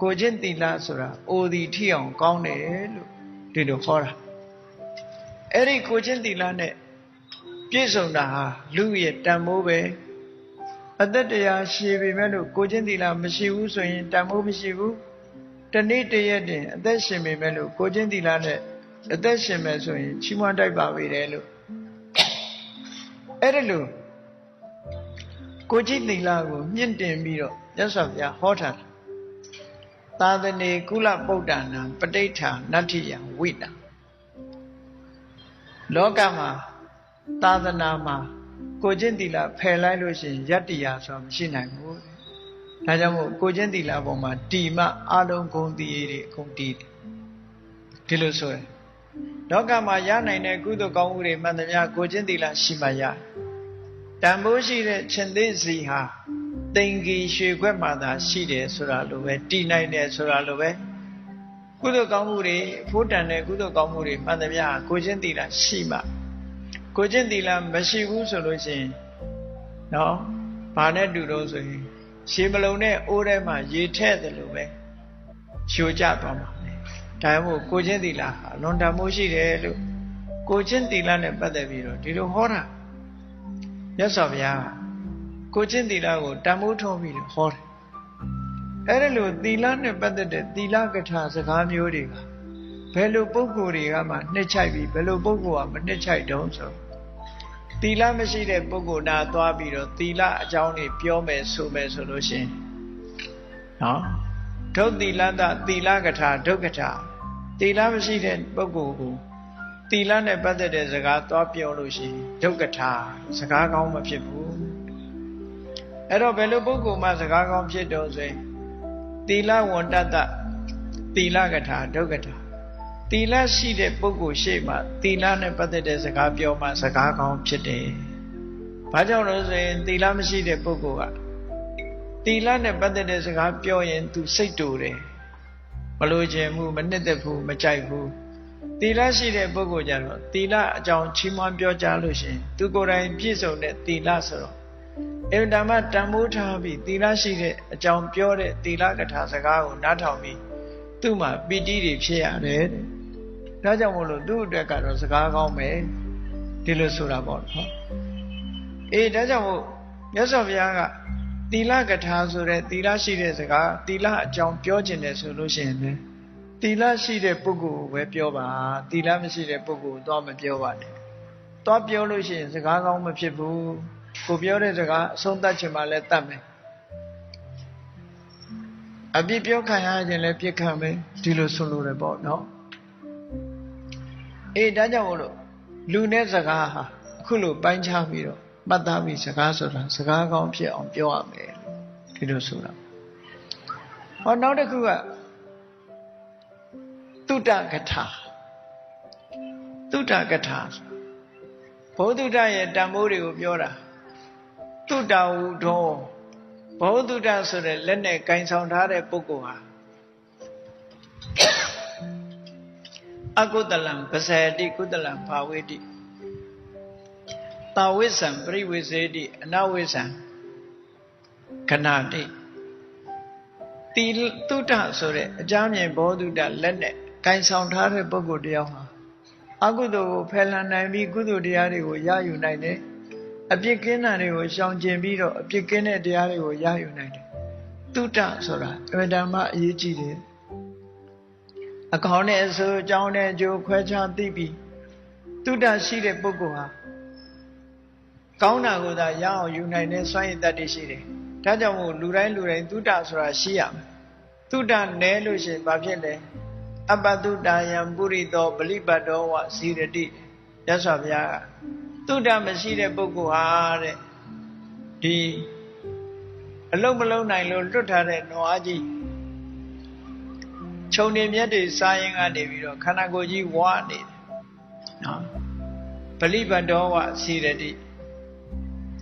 ကိုချင်းသီလဆိုတာအိုဒီထိအောင်ကောင်းတယ်လို့ဒီလိုခေါ်တာအဲ့ဒီကိုချင်းသီလနဲ့ပြည့်စုံတာဟာလူရဲ့တန်ဖိုးပဲအသက်တရားရှည်ပေမဲ့လို့ကိုချင်းသီလမရှိဘူးဆိုရင်တန်ဖိုးမရှိဘူးတနေ့တရက်တင်အသက်ရှင်ပေမဲ့လို့ကိုချင်းသီလနဲ့အသက်ရှင်မယ်ဆိုရင်ချီးမွမ်းတိုက်ပါပြီတယ်လို့အဲ့ဒါလို့ကိုချင်းသီလကိုမြင့်တင်ပြီးတော့မြတ်စွာဘုရားဟောထားတာသာသနေကုလပုဒ္ဒနာပဋိဋ္ဌာနတ္ထိယဝိတံလောကမှာသာသနာမှာကိုချင်းသီလဖယ်လိုက်လို့ရှိရင်ယတ္တိယဆိုတာမရှိနိုင်ဘူးဒါကြောင့်မို့ကိုချင်းသီလပေါ်မှာတီမအလုံးဂုဏ်တည်တွေအကုန်တည်ဒီလိုဆိုရင်လောကမှာရနိုင်တဲ့ကုသိုလ်ကောင်းမှုတွေမှန်သမျှကိုချင်းသီလရှိမှရတန်ဖိုးရှိတဲ့ရှင်သေစီဟာတိမ်ကြီးရွှေခွက်မှသာရှိတယ်ဆိုတာလိုပဲတည်နိုင်တယ်ဆိုတာလိုပဲကုသိုလ်ကောင်းမှုတွေအဖို့တန်တဲ့ကုသိုလ်ကောင်းမှုတွေမှန်သမျှကိုချင်းသီလရှိမှကိုချင်းသီလမရှိဘူးဆိုလို့ရှိရင်နော်ဘာနဲ့တူတော့ဆိုရင်ရှေးမလုံးနဲ့အိုးထဲမှာရေထည့်တယ်လို့ပဲရှိုးကြသွားမှာပဲဒါမှမဟုတ်ကိုချင်းသီလဟာလွန်တန်မိုးရှိတယ်လို့ကိုချင်းသီလနဲ့ပတ်သက်ပြီးတော့ဒီလိုဟောတာမြတ်စွာဘုရားကိုချင်းသီလကိုတန်မိုးထုံးပြီးဟောတယ်အဲ့ဒါလို့သီလနဲ့ပတ်သက်တဲ့သီလကထာစကားမျိုးတွေကဘယ်လိုပုဂ္ဂိုလ်တွေကမှနှစ်ချိုက်ပြီးဘယ်လိုပုဂ္ဂိုလ်ကမနှစ်ချိုက်တုံးဆိုသီလမရှိတဲ့ပုဂ္ဂိုလ်နာသွားပြီးတော့သီလအကြောင်းတွေပြောမယ်ဆိုမယ်ဆိုလို့ရှိရင်နော်ဒုသီလတသီလကထာဒုက္ခထာသီလမရှိတဲ့ပုဂ္ဂိုလ်ကိုသီလနဲ့ပတ်သက်တဲ့စကားသွားပြောလို့ရှိရင်ဒုက္ခထာစကားကောင်းမဖြစ်ဘူးအဲ့တော့ဘယ်လိုပုဂ္ဂိုလ်မှစကားကောင်းဖြစ်တော့ဆိုရင်သီလဝန္တတသီလကထာဒုက္ခထာသီလရှိတဲ့ပုဂ္ဂိုလ်ရှေ့မှာသီလနဲ့ပတ်သက်တဲ့စကားပြောမှစကားကောင်းဖြစ်တယ် ဘာကြောင့်လဲဆိုရင်သီလမရှိတဲ့ပုဂ္ဂိုလ်ကသီလနဲ့ပတ်သက်တဲ့စကားပြောရင်သူစိတ်တူတယ်မလို့ခြင်းမှုမနှစ်သက်ဘူးမကြိုက်ဘူးသီလရှိတဲ့ပုဂ္ဂိုလ်ကြတော့သီလအကြောင်းချီးမွမ်းပြောကြားလို့ရှိရင်သူကိုယ်တိုင်ပြည့်စုံတဲ့သီလဆိုတော့အင်တာမတန်မိုးထားပြီးသီလရှိတဲ့အကြောင်းပြောတဲ့သီလကထာစကားကိုနားထောင်ပြီးသူ့မှာပီတိတွေဖြစ်ရတယ်တဲ့ဒါကြောင့်မို့လို့သူ့အတွက်ကတော့စကားကောင်းပဲဒီလိုဆိုတာပေါ့နော်အေးဒါကြောင့်မို့မြတ်စွာဘုရားကသီလကထာဆိုတဲ့သီလရှိတဲ့စကားသီလအကြောင်းပြောခြင်းတယ်ဆိုလို့ရှိရင်လည်းသီလရှိတဲ့ပုဂ္ဂိုလ်ကိုပဲပြောပါသီလမရှိတဲ့ပုဂ္ဂိုလ်ကိုသွားမပြောပါနဲ့သွားပြောလို့ရှိရင်စကားကောင်းမဖြစ်ဘူးကိုပြောတဲ့စကားအဆုံးသတ်ခြင်းမှလည်းတတ်မယ်အပြစ်ပြောခံရခြင်းလည်းပြစ်ခံမယ်ဒီလိုဆိုလိုတယ်ပေါ့နော်အေးဒါကြောင့်မို့လို့လူနဲ့စကားဟာအခုလိုပိုင်းခြားပြီးတော့မှတ်သားပြီးစကားဆိုတာစကားကောင်းဖြစ်အောင်ပြောရမယ်ဒီလိုဆိုတာဟောနောက်တစ်ခုကတုတ္တကထာတုတ္တကထာဘုဒ္ဓရဲ့တန်ဖိုးတွေကိုပြောတာတုတ္တဝုထောဘုဒ္ဓဆိုတဲ့လက်နဲ့ကင်ဆောင်ထားတဲ့ပုဂ္ဂိုလ်ဟာအကုတလံပဇေတိကုတလံဘာဝေတိတာဝိဇံပရိဝေစေတိအနဝိဇံခဏတိတိတုတ္တဆိုတဲ့အကြမ်းမြင်ဘောဓုတလက်နဲ့ကင်ဆောင်ထားတဲ့ပုဂ္ဂိုလ်တယောက်ဟာအကုသိုလ်ကိုဖယ်လှန်နိုင်ပြီးကုသိုလ်တရားတွေကိုရယူနိုင်တယ်အပြစ်ကင်းတာတွေကိုရှောင်ကျဉ်ပြီးတော့အပြစ်ကင်းတဲ့တရားတွေကိုရယူနိုင်တယ်တုတ္တဆိုတာအမှန်တမ်းအရေးကြီးတယ်အကောင်းနဲ့အဆိုးအကြောင်းနဲ့အကျိုးခွဲခြားသိပြီးတုတ္တရှိတဲ့ပုဂ္ဂိုလ်ဟာကောင်းတာကိုသာရအောင်ယူနိုင်တဲ့စွမ်းရည်တတ်သိရှိတယ်ဒါကြောင့်မို့လူတိုင်းတုတ္တဆိုတာရှိရမယ်တုတ္တနဲလို့ရှိရင်ဘာဖြစ်လဲအပတုတ္တယံပုရိသောပလိပတ်တော်ဝဇီရတိရသော်ဘုရားကတုတ္တမရှိတဲ့ပုဂ္ဂိုလ်ဟာတဲ့ဒီအလုံးမလုံးနိုင်လို့လွတ်ထားတဲ့နွားကြီးခြုံနေမြတ်တွေစားရင်ကနေပြီးတော့ခန္ဓာကိုယ်ကြီးဝါနေတယ်နော်ပလိပတ်တော်ဝဇီရတိ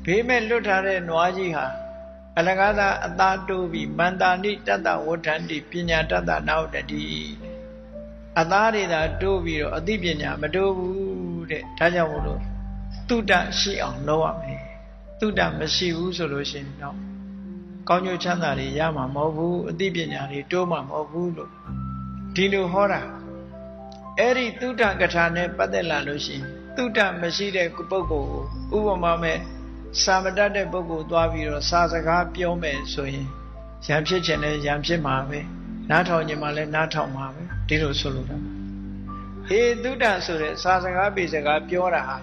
ဘေးမဲ့လွတ်ထားတဲ့နွားကြီးဟာအလကားသာအသာတိုးပြီးမန္တာနိတတ္တဝဋ္ဌန္တိပညာတတ္တနာဝတ္တိအသားတွေသာတိုးပြီးတော့အသိပညာမတိုးဘူးတဲ့ဒါကြောင့်မို့လို့တုတ္တရှိအောင်လုပ်ရမယ်တုတ္တမရှိဘူးဆိုလို့ရှိရင်တော့ကောင်းကျိုးချမ်းသာတွေရမှာမဟုတ်ဘူးအသိပညာတွေတိုးမှာမဟုတ်ဘူးလို့ဒီလိုဟောတာအဲ့ဒီတုတ္တကထာနဲ့ပတ်သက်လာလို့ရှိရင်တုတ္တမရှိတဲ့ပုဂ္ဂိုလ်ကိုဥပမာမဲ့စာမတတ်တဲ့ပုဂ္ဂိုလ်သွားပြီးတော့စာစကားပြောမယ်ဆိုရင်ရံဖြစ်ခြင်းနဲ့ရံဖြစ်မှာပဲနားထောင်ခြင်းမှလည်းနားထောင်မှာပဲဒီလိုဆိုလိုတာဟေတုတ္တဆိုတဲ့စာစကားပေစကားပြောတာဟာ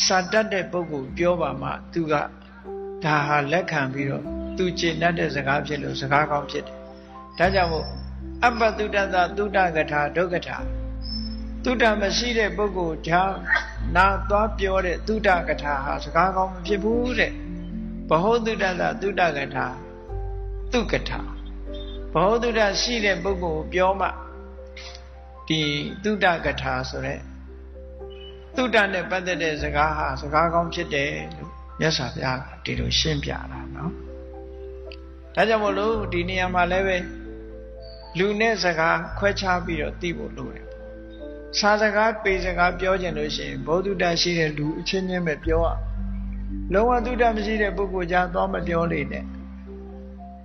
စာတတ်တဲ့ပုဂ္ဂိုလ်ပြောပါမှသူကဒါဟာလက်ခံပြီးတော့သူကျင့်တတ်တဲ့စကားဖြစ်လို့စကားကောင်းဖြစ်တယ်ဒါကြောင့်မို့အပ္ပတုတ္တသတုတ္တကထာဒုက္ခထာတုတ္တမရှိတဲ့ပုဂ္ဂိုလ်ကြောင့်နာသွားပြောတဲ့တုတ္တကထာဟာစကားကောင်းမဖြစ်ဘူးတဲ့ဘဟုတုတ္တသတုတ္တကထာသူကထာဘဟုတုတ္တရှိတဲ့ပုဂ္ဂိုလ်ပြောမှဒီတုတ္တကထာဆိုတဲ့တုတ္တနဲ့ပတ်သက်တဲ့စကားဟာစကားကောင်းဖြစ်တယ်လို့မြတ်စွာဘုရားကဒီလိုရှင်းပြတာနော်ဒါကြောင့်မို့လို့ဒီနေရာမှာလည်းပဲလူနဲ့စကားခွဲခြားပြီးတော့သိဖို့လိုတယ်စာစကားပေစကားပြောကြလို့ရှိရင်ဘုဒ္ဓတရှိတဲ့လူအချင်းချင်းပဲပြောရလုံးဝတုတ္တမရှိတဲ့ပုဂ္ဂိုလ်ကြားသွားမပြောလေနဲ့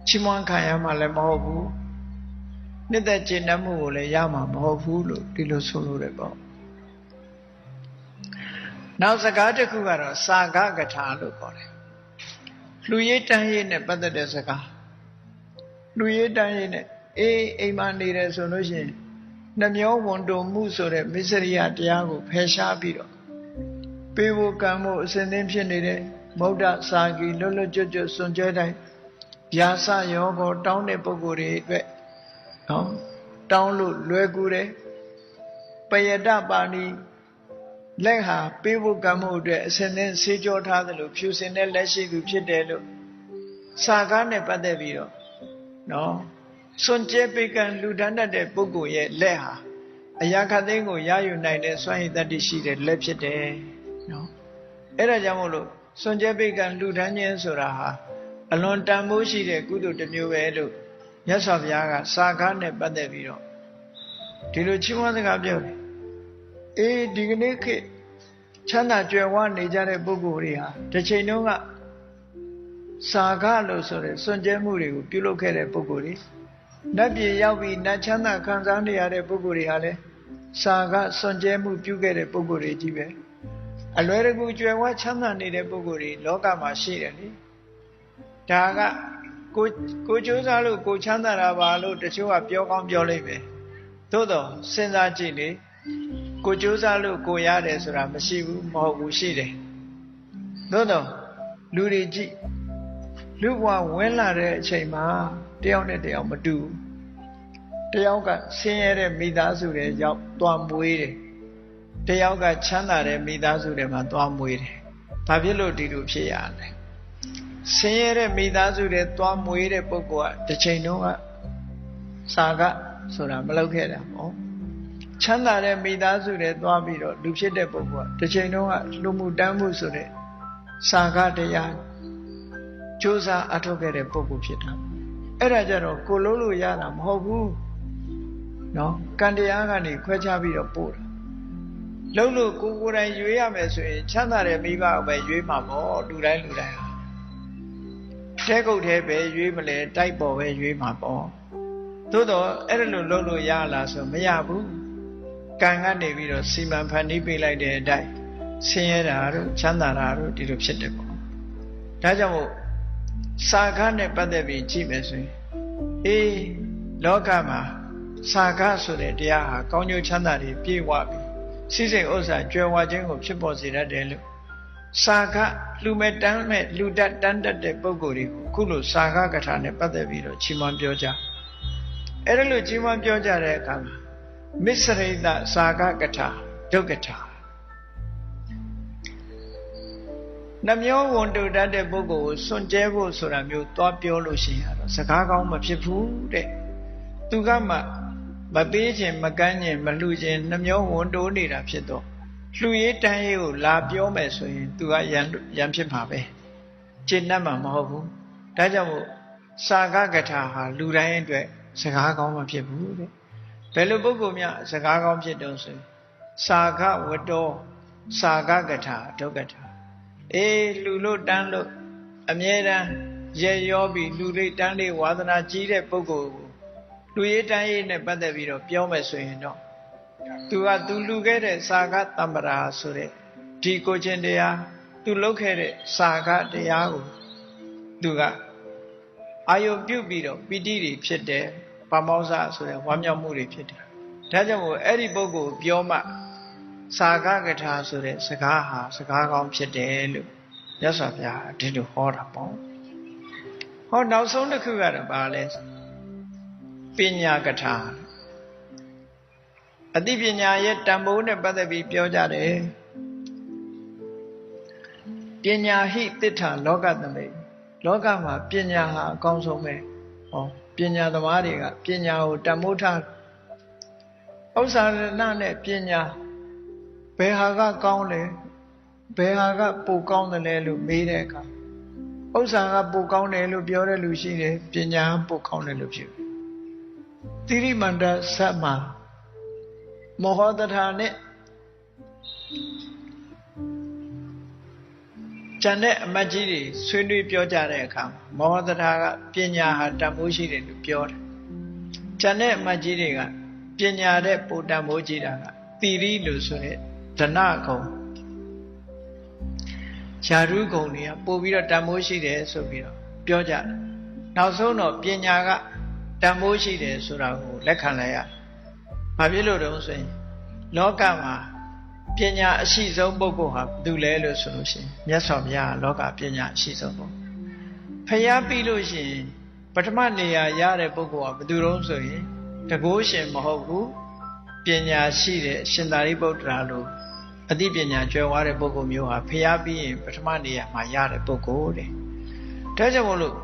ချီးမွမ်းခံရမှလည်းမဟုတ်ဘူးနှစ်သက်ကျေနပ်မှုကိုလည်းရမှာမဟုတ်ဘူးလို့ဒီလိုဆိုလိုတယ်ပေါ့နောက်စကားတစ်ခုကတော့စာဂကထာလို့ခေါ်တယ်လူရေးတန်းရေးနဲ့ပတ်သက်တဲ့စကားလူရေးတန်းရေးနဲ့အိမ်မှာနေတယ်ဆိုလို့ရှိရင်နှမျောဝန်တုံမှုဆိုတဲ့မစ္စရိယတရားကိုဖယ်ရှားပြီးတော့ပေးဖို့ကံဖို့အစဉ်သင်းဖြစ်နေတဲ့မௌဒ္ဒစာကီလွတ်လွတ်ကျွတ်ကျွတ်စွန့်ကြဲတိုင်းဗျာစယောဂောတောင်းတဲ့ပုဂ္ဂိုလ်တွေအတွက်နော်တောင်းလို့လွယ်ကူတယ်ပယတပါဏိလက်ဟာပေးဖို့ကံမှုအတွက်အစဉ်သင်းဆေးကြောထားသလိုဖြူစင်တဲ့လက်ရှိသူဖြစ်တယ်လို့စာကားနဲ့ပတ်သက်ပြီးတော့နော်စွန့်ကြဲပေးကံလူဒန်းတတ်တဲ့ပုဂ္ဂိုလ်ရဲ့လက်ဟာအရာခသိန်းကိုရယူနိုင်တဲ့စွမ်းရည်တတ္တိရှိတဲ့လက်ဖြစ်တယ်နော်အဲ့ဒါကြောင့်မို့လို့ စွန့်ကြဲပိတ်ကလှူဒန်းခြင်းဆိုတာဟာအလွန်တန်ဖိုးရှိတဲ့ကုသိုလ်တစ်မျိုးပဲလို့မြတ်စွာဘုရားကစာကားနဲ့ပတ်သက်ပြီးတော့ဒီလိုချီးမွမ်းစကားပြောတယ်အေးဒီကနေ့ခေတ်ချမ်းသာကြွယ်ဝနေကြတဲ့ပုဂ္ဂိုလ်တွေဟာတစ်ချိန်တုန်းကစာကားလို့ဆိုတဲ့စွန့်ကြဲမှုတွေကိုပြုလုပ်ခဲ့တဲ့ပုဂ္ဂိုလ်တွေနတ်ပြည်ရောက်ပြီးနတ်ချမ်းသာခံစားနေရတဲ့ပုဂ္ဂိုလ်တွေဟာလည်းစာကားစွန့်ကြဲမှုပြုခဲ့တဲ့ပုဂ္ဂိုလ်တွေကြီးပဲအလွယ်တကူကြွယ်ဝချမ်းသာနေတဲ့ပုဂ္ဂိုလ်တွေလောကမှာရှိတယ်လေဒါကကိုကြိုးစားလို့ကိုချမ်းသာတာပါလို့တချို့ကပြောကောင်းပြောလိမ့်မယ်သို့တော့စဉ်းစားကြည့်လေကိုကြိုးစားလို့ကိုရတယ်ဆိုတာမရှိဘူးမဟုတ်ဘူးရှိတယ်သို့တော့လူတွေကြည့်လူဘဝဝင်လာတဲ့အချိန်မှာတယောက်နဲ့တယောက်မတူတယောက်ကဆင်းရဲတဲ့မိသားစုတွေရောက်သွားမွေးတယ်တယောက်ကချမ်းသာတဲ့မိသားစုတွေမှာသွားမွေးတယ်ဘာဖြစ်လို့ဒီလိုဖြစ်ရလဲဆင်းရဲတဲ့မိသားစုတွေသွားမွေးတဲ့ပုဂ္ဂိုလ်ကတစ်ချိန်တုန်းကစာကဆိုတာမလုပ်ခဲ့တာပေါ့ချမ်းသာတဲ့မိသားစုတွေသွားပြီးတော့လူဖြစ်တဲ့ပုဂ္ဂိုလ်ကတစ်ချိန်တုန်းကလူမှုတန်းမှုဆိုတဲ့စာကတရားကြိုးစားအထောက်ခဲ့တဲ့ပုဂ္ဂိုလ်ဖြစ်တာအဲ့ဒါကြတော့ကိုလုံးလို့ရတာမဟုတ်ဘူးနော်ကံတရားကနေခွဲခြားပြီးတော့ပို့တာလုံးလို့ကိုယ်တိုင်ရွေးရမယ်ဆိုရင်ချမ်းသာတဲ့မိဘကိုပဲရွေးမှာပေါ့လူတိုင်းဟာတဲကုတ်သေးပဲရွေးမလဲတိုက်ပေါ်ပဲရွေးမှာပေါ့သို့တော့အဲ့လိုလုပ်လို့ရလားဆိုမရဘူးကံကနေပြီးတော့စီမံဖန်တီးပေးလိုက်တဲ့အတိုင်းဆင်းရဲတာတို့ချမ်းသာတာတို့ဒီလိုဖြစ်တယ်ပေါ့ဒါကြောင့်မို့စာခနဲ့ပတ်သက်ပြီးကြည့်မယ်ဆိုရင်အေးလောကမှာစာခဆိုတဲ့တရားဟာကောင်းကျိုးချမ်းသာတွေပြည့်ဝပြီးစိစိမ်ဥစ္စာကြွယ်ဝခြင်းကိုဖြစ်ပေါ်စေတတ်တယ်လို့စာခလူမဲ့တန်းမဲ့လူတတ်တန်းတတ်တဲ့ပုဂ္ဂိုလ်တွေကိုအခုလိုစာခကထာနဲ့ပတ်သက်ပြီးတော့ချီးမွမ်းပြောကြအဲ့ဒါလို့ချီးမွမ်းပြောကြတဲ့အခါမှာမစ္စရိတစာခကထာဒုက္ကထာနှမျောဝန်တုတတ်တဲ့ပုဂ္ဂိုလ်ကိုစွန့်ကြဲဖို့ဆိုတာမျိုးသွားပြောလို့ရှိရင်တော့စကားကောင်းမဖြစ်ဘူးတဲ့သူကမှမပေးခြင်းမကမ်းခြင်းမလှူခြင်းနှမျောဝန်တိုးနေတာဖြစ်တော့လှူရေးတန်းရေးကိုလာပြောမယ်ဆိုရင်သူကရန်ဖြစ်မှာပဲကျင့်တတ်မှာမဟုတ်ဘူးဒါကြောင့်မို့စာကကထာဟာလူတိုင်းအတွက်စကားကောင်းမဖြစ်ဘူးတဲ့ဘယ်လိုပုဂ္ဂိုလ်များစကားကောင်းဖြစ်တော့ဆိုရင်စာကဝတ္တောစာကကထာဒုက္ကထာအေးလူလို့တန်းလို့အမြဲတမ်းရေရောပြီးလူတွေတန်းလေးဝါသနာကြီးတဲ့ပုဂ္ဂိုလ်ကိုလူရေးတန်းရေးနဲ့ပတ်သက်ပြီးတော့ပြောမယ်ဆိုရင်တော့သူလူခဲ့တဲ့စာကတမ္ပရာဆိုတဲ့ဒီကိုချင်းတရားသူလုပ်ခဲ့တဲ့စာကတရားကိုသူကအာယုပြုတ်ပြီးတော့ပီတိတွေဖြစ်တယ်ပါမောဇဆိုတဲ့ဝမ်းမြောက်မှုတွေဖြစ်တယ်ဒါကြောင့်မို့အဲ့ဒီပုဂ္ဂိုလ်ပြောမှစာကကထာဆိုတဲ့စကားဟာစကားကောင်းဖြစ်တယ်လို့မြတ်စွာဘုရားဒီလိုဟောတာပေါ့ဟောနောက်ဆုံးတစ်ခုကတော့ဘာလဲပညာကထာအသိပညာရဲ့တန်ဖိုးနဲ့ပတ်သက်ပြီးပြောကြတယ်ပညာဟိသစ္စာလောကသမိလောကမှာပညာဟာအကောင်းဆုံးပဲဟောပညာသမားတွေကပညာကိုတန်ဖိုးထားဥစ္စာရဏနဲ့ပညာဘယ်ဟာကကောင်းလဲဘယ်ဟာကပိုကောင်းတယ်လဲလို့မေးတဲ့အခါဥစ္စာကပိုကောင်းတယ်လို့ပြောတဲ့လူရှိတယ်ပညာပိုကောင်းတယ်လို့ပြောသီရိမန္တဆက်မှာမောဟတထာနဲ့ကျန်တဲ့အမတ်ကြီးတွေဆွေးနွေးပြောကြတဲ့အခါမောဟတထာကပညာဟာတန်ဖိုးရှိတယ်လို့ပြောတယ်ကျန်တဲ့အမတ်ကြီးတွေကပညာတဲ့ပိုတန်ဖိုးကြီးတာကသီရိလို့ဆိုတဲ့ဓနကုံယာရုကုံတွေကပို့ပြီးတော့တန်ဖိုးရှိတယ်ဆိုပြီးတော့ပြောကြတယ်နောက်ဆုံးတော့ပညာကတန်ဖိုးရှိတယ်ဆိုတာကိုလက်ခံလိုက်ရဘာဖြစ်လို့တုံးဆိုရင်လောကမှာပညာအရှိဆုံးပုဂ္ဂိုလ်ဟာဘယ်သူလဲလို့ဆိုလို့ရှိရင်မြတ်စွာဘုရားလောကပညာအရှိဆုံးပုဂ္ဂိုလ်ဖျားပြီးလို့ရှိရင်ပထမနေရာရတဲ့ပုဂ္ဂိုလ်ကဘယ်သူတုံးဆိုရင်တကုရှင်မဟုတ်ဘူးပညာရှိတဲ့ရှင်သာရိပုတ္တရာလိုအသိပညာကျွယ်ဝတဲ့ပုဂ္ဂိုလ်မျိုးဟာဖျားပြီးရင်ပထမနေရာမှာရတဲ့ပုဂ္ဂိုလ်တဲ့ဒါကြောင့်မို့လို့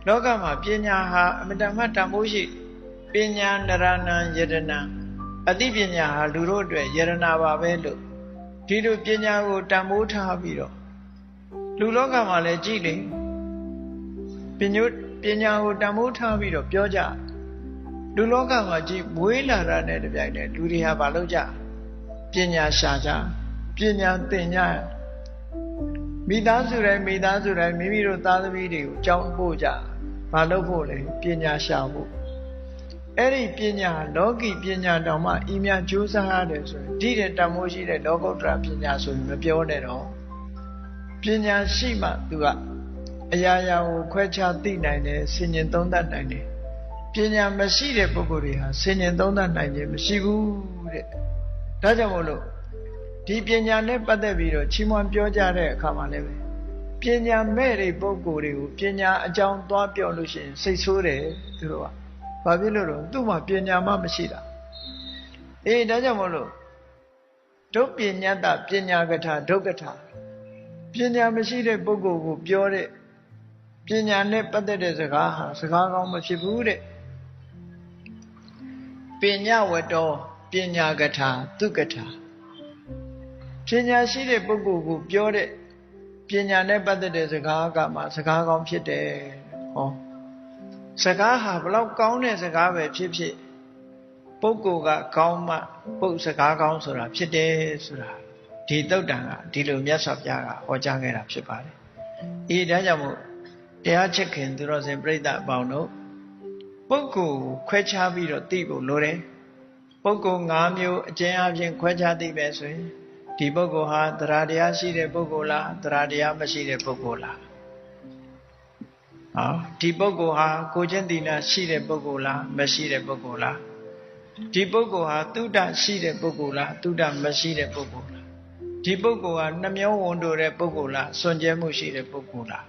လောကမှာပညာဟာအမတန်မှတန်ဖိုးရှိပညာနရဏံယတနာအသိပညာဟာလူတို့အတွက်ယတနာပါပဲလို့ဒီလိုပညာကိုတန်ဖိုးထားပြီးတော့ လူလောကမှာလည်းကြည်လေပညာကိုတန်ဖိုးထားပြီးတော့ပြောကြလူလောကမှာကြည်မွေးလာတာနဲ့တပြိုင်တည်းလူတွေဟာမလုပ်ကြပညာရှာကြပညာသင်ကြမိသားစုတိုင်းမိမိတို့သားသမီးတွေကိုကြောင်းပို့ကြမလုပ်ဖို့လေပညာရှာဖို့အဲ့ဒီပညာလောကီပညာတောင်မှဤများကြိုးစားရတယ်ဆိုရင်ဒီတဲ့တန်ဖိုးရှိတဲ့လောကုတ္တရာပညာဆိုရင်မပြောနဲ့တော့ပညာရှိမှသူကအရာရာကိုခွဲခြားသိနိုင်တယ်ဆင်ញင်သုံးသပ်နိုင်တယ်ပညာမရှိတဲ့ပုဂ္ဂိုလ်တွေဟာဆင်ញင်သုံးသပ်နိုင်ခြင်းမရှိဘူးတဲ့ဒါကြောင့်မို့လို့ဒီပညာနဲ့ပတ်သက်ပြီးတော့ချီးမွမ်းပြောကြတဲ့အခါမှာလည်းပဲပညာမဲ့တဲ့ပုဂ္ဂိုလ်တွေကိုပညာအကြောင်းသွားပြောလို့ရှိရင်စိတ်ဆိုးတယ်သူတို့ကဘာဖြစ်လို့လဲသူ့မှာပညာမှမရှိတာဒါကြောင့်မို့လို့ဒုပညာတပညာကထာဒုက္ကထာပညာမရှိတဲ့ပုဂ္ဂိုလ်ကိုပြောတဲ့ပညာနဲ့ပတ်သက်တဲ့စကားဟာစကားကောင်းမဖြစ်ဘူးတဲ့ပညာဝတ္တောပညာကထာဒုက္ကထာပညာရှိတဲ့ပုဂ္ဂိုလ်ကိုပြောတဲ့ပညာနဲ့ပတ်သက်တဲ့စကားကမှစကားကောင်းဖြစ်တယ်ဟောစကားဟာဘလောက်ကောင်းတဲ့စကားပဲဖြစ်ဖြစ်ပုဂ္ဂိုလ်ကကောင်းမှပုတ်စကားကောင်းဆိုတာဖြစ်တယ်ဆိုတာဒီသုတ်တံကဒီလိုမြတ်စွာဘုရားကဟောကြားခဲ့တာဖြစ်ပါတယ်ဒါကြောင့်မို့တရားချစ်ခင်သူတော်စင်ပြိဿအပေါင်းတို့ပုဂ္ဂိုလ်ကိုခွဲခြားပြီးတော့သိဖို့လိုတယ်ပုဂ္ဂိုလ်၅မျိုးအကျဉ်းအပြင်ခွဲခြားသိပဲဆိုရင်ဒီပုဂ္ဂိုလ်ဟာတရားတရားရှိတဲ့ပုဂ္ဂိုလ်လားတရားတရားမရှိတဲ့ပုဂ္ဂိုလ်လားဒီပုဂ္ဂိုလ်ဟာကိုချင်းသီလရှိတဲ့ပုဂ္ဂိုလ်လားမရှိတဲ့ပုဂ္ဂိုလ်လားဒီပုဂ္ဂိုလ်ဟာသုဒ္ဓရှိတဲ့ပုဂ္ဂိုလ်လားသုဒ္ဓမရှိတဲ့ပုဂ္ဂိုလ်လားဒီပုဂ္ဂိုလ်ဟာနှမျောဝန်တိုတဲ့ပုဂ္ဂိုလ်လားစွန့်ကြဲမှုရှိတဲ့ပုဂ္ဂိုလ်လား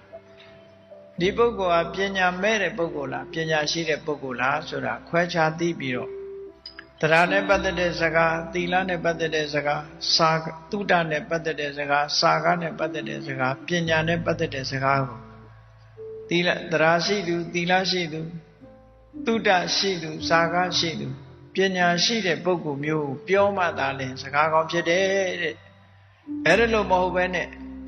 ဒီပုဂ္ဂိုလ်ဟာပညာမဲ့တဲ့ပုဂ္ဂိုလ်လားပညာရှိတဲ့ပုဂ္ဂိုလ်လားဆိုတာခွဲခြားသိပြီးတော့တရားနဲ့ပတ်သက်တဲ့စကားသီလနဲ့ပတ်သက်တဲ့စကားစာသုဒ္ဓနဲ့ပတ်သက်တဲ့စကားစာကနဲ့ပတ်သက်တဲ့စကားပညာနဲ့ပတ်သက်တဲ့စကားကိုသီလတရားရှိသူသီလရှိသူသုဒ္ဓရှိသူစာကရှိသူပညာရှိတဲ့ပုဂ္ဂိုလ်မျိုးပြောမှသာလဲစကားကောင်းဖြစ်တယ်တဲ့အဲ့ဒါလို့မဟုတ်ဘဲနဲ့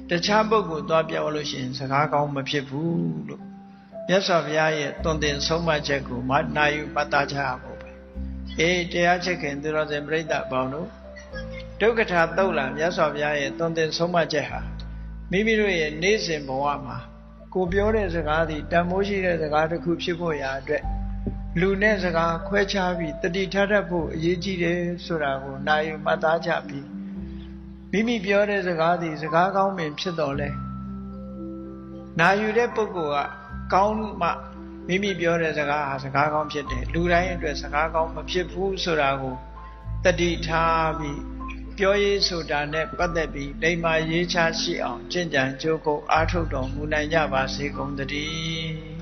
တခြားပုဂ္ဂိုလ်သွားပြောလို့ရှိရင်စကားကောင်းမဖြစ်ဘူးလို့မြတ်စွာဘုရားရဲ့သွန်သင်ဆုံးမချက်ကိုနာယူမှတ်သားကြဖို့ပဲတရားချစ်ခင်သူတော်စင်ပြိဿအပေါင်းတို့ဒုက္ခထာသုတ်လာမြတ်စွာဘုရားရဲ့သွန်သင်ဆုံးမချက်ဟာမိမိတို့ရဲ့နေ့စဉ်ဘဝမှာကိုပြောတဲ့စကားသည်တန်ဖိုးရှိတဲ့စကားတစ်ခုဖြစ်ဖို့ရာအတွက်လူနဲ့စကားခွဲခြားပြီးတတိထားတတ်ဖို့အရေးကြီးတယ်ဆိုတာကိုနာယူမှတ်သားကြပြီးမိမိပြောတဲ့စကားသည်စကားကောင်းပင်ဖြစ်တော်လဲနာယူတဲ့ပုဂ္ဂိုလ်ကကောင်းမှမိမိပြောတဲ့စကားဟာစကားကောင်းဖြစ်တယ်လူတိုင်းအတွက်စကားကောင်းမဖြစ်ဘူးဆိုတာကိုတတိထားပြီးပြောရေးဆိုတာနဲ့ပတ်သက်ပြီးလိမ္မာရေးချရှိအောင်ကျင့်ကြံကြိုးကုပ်အားထုတ်တော်မူနိုင်ကြပါစေကုန်သတည်း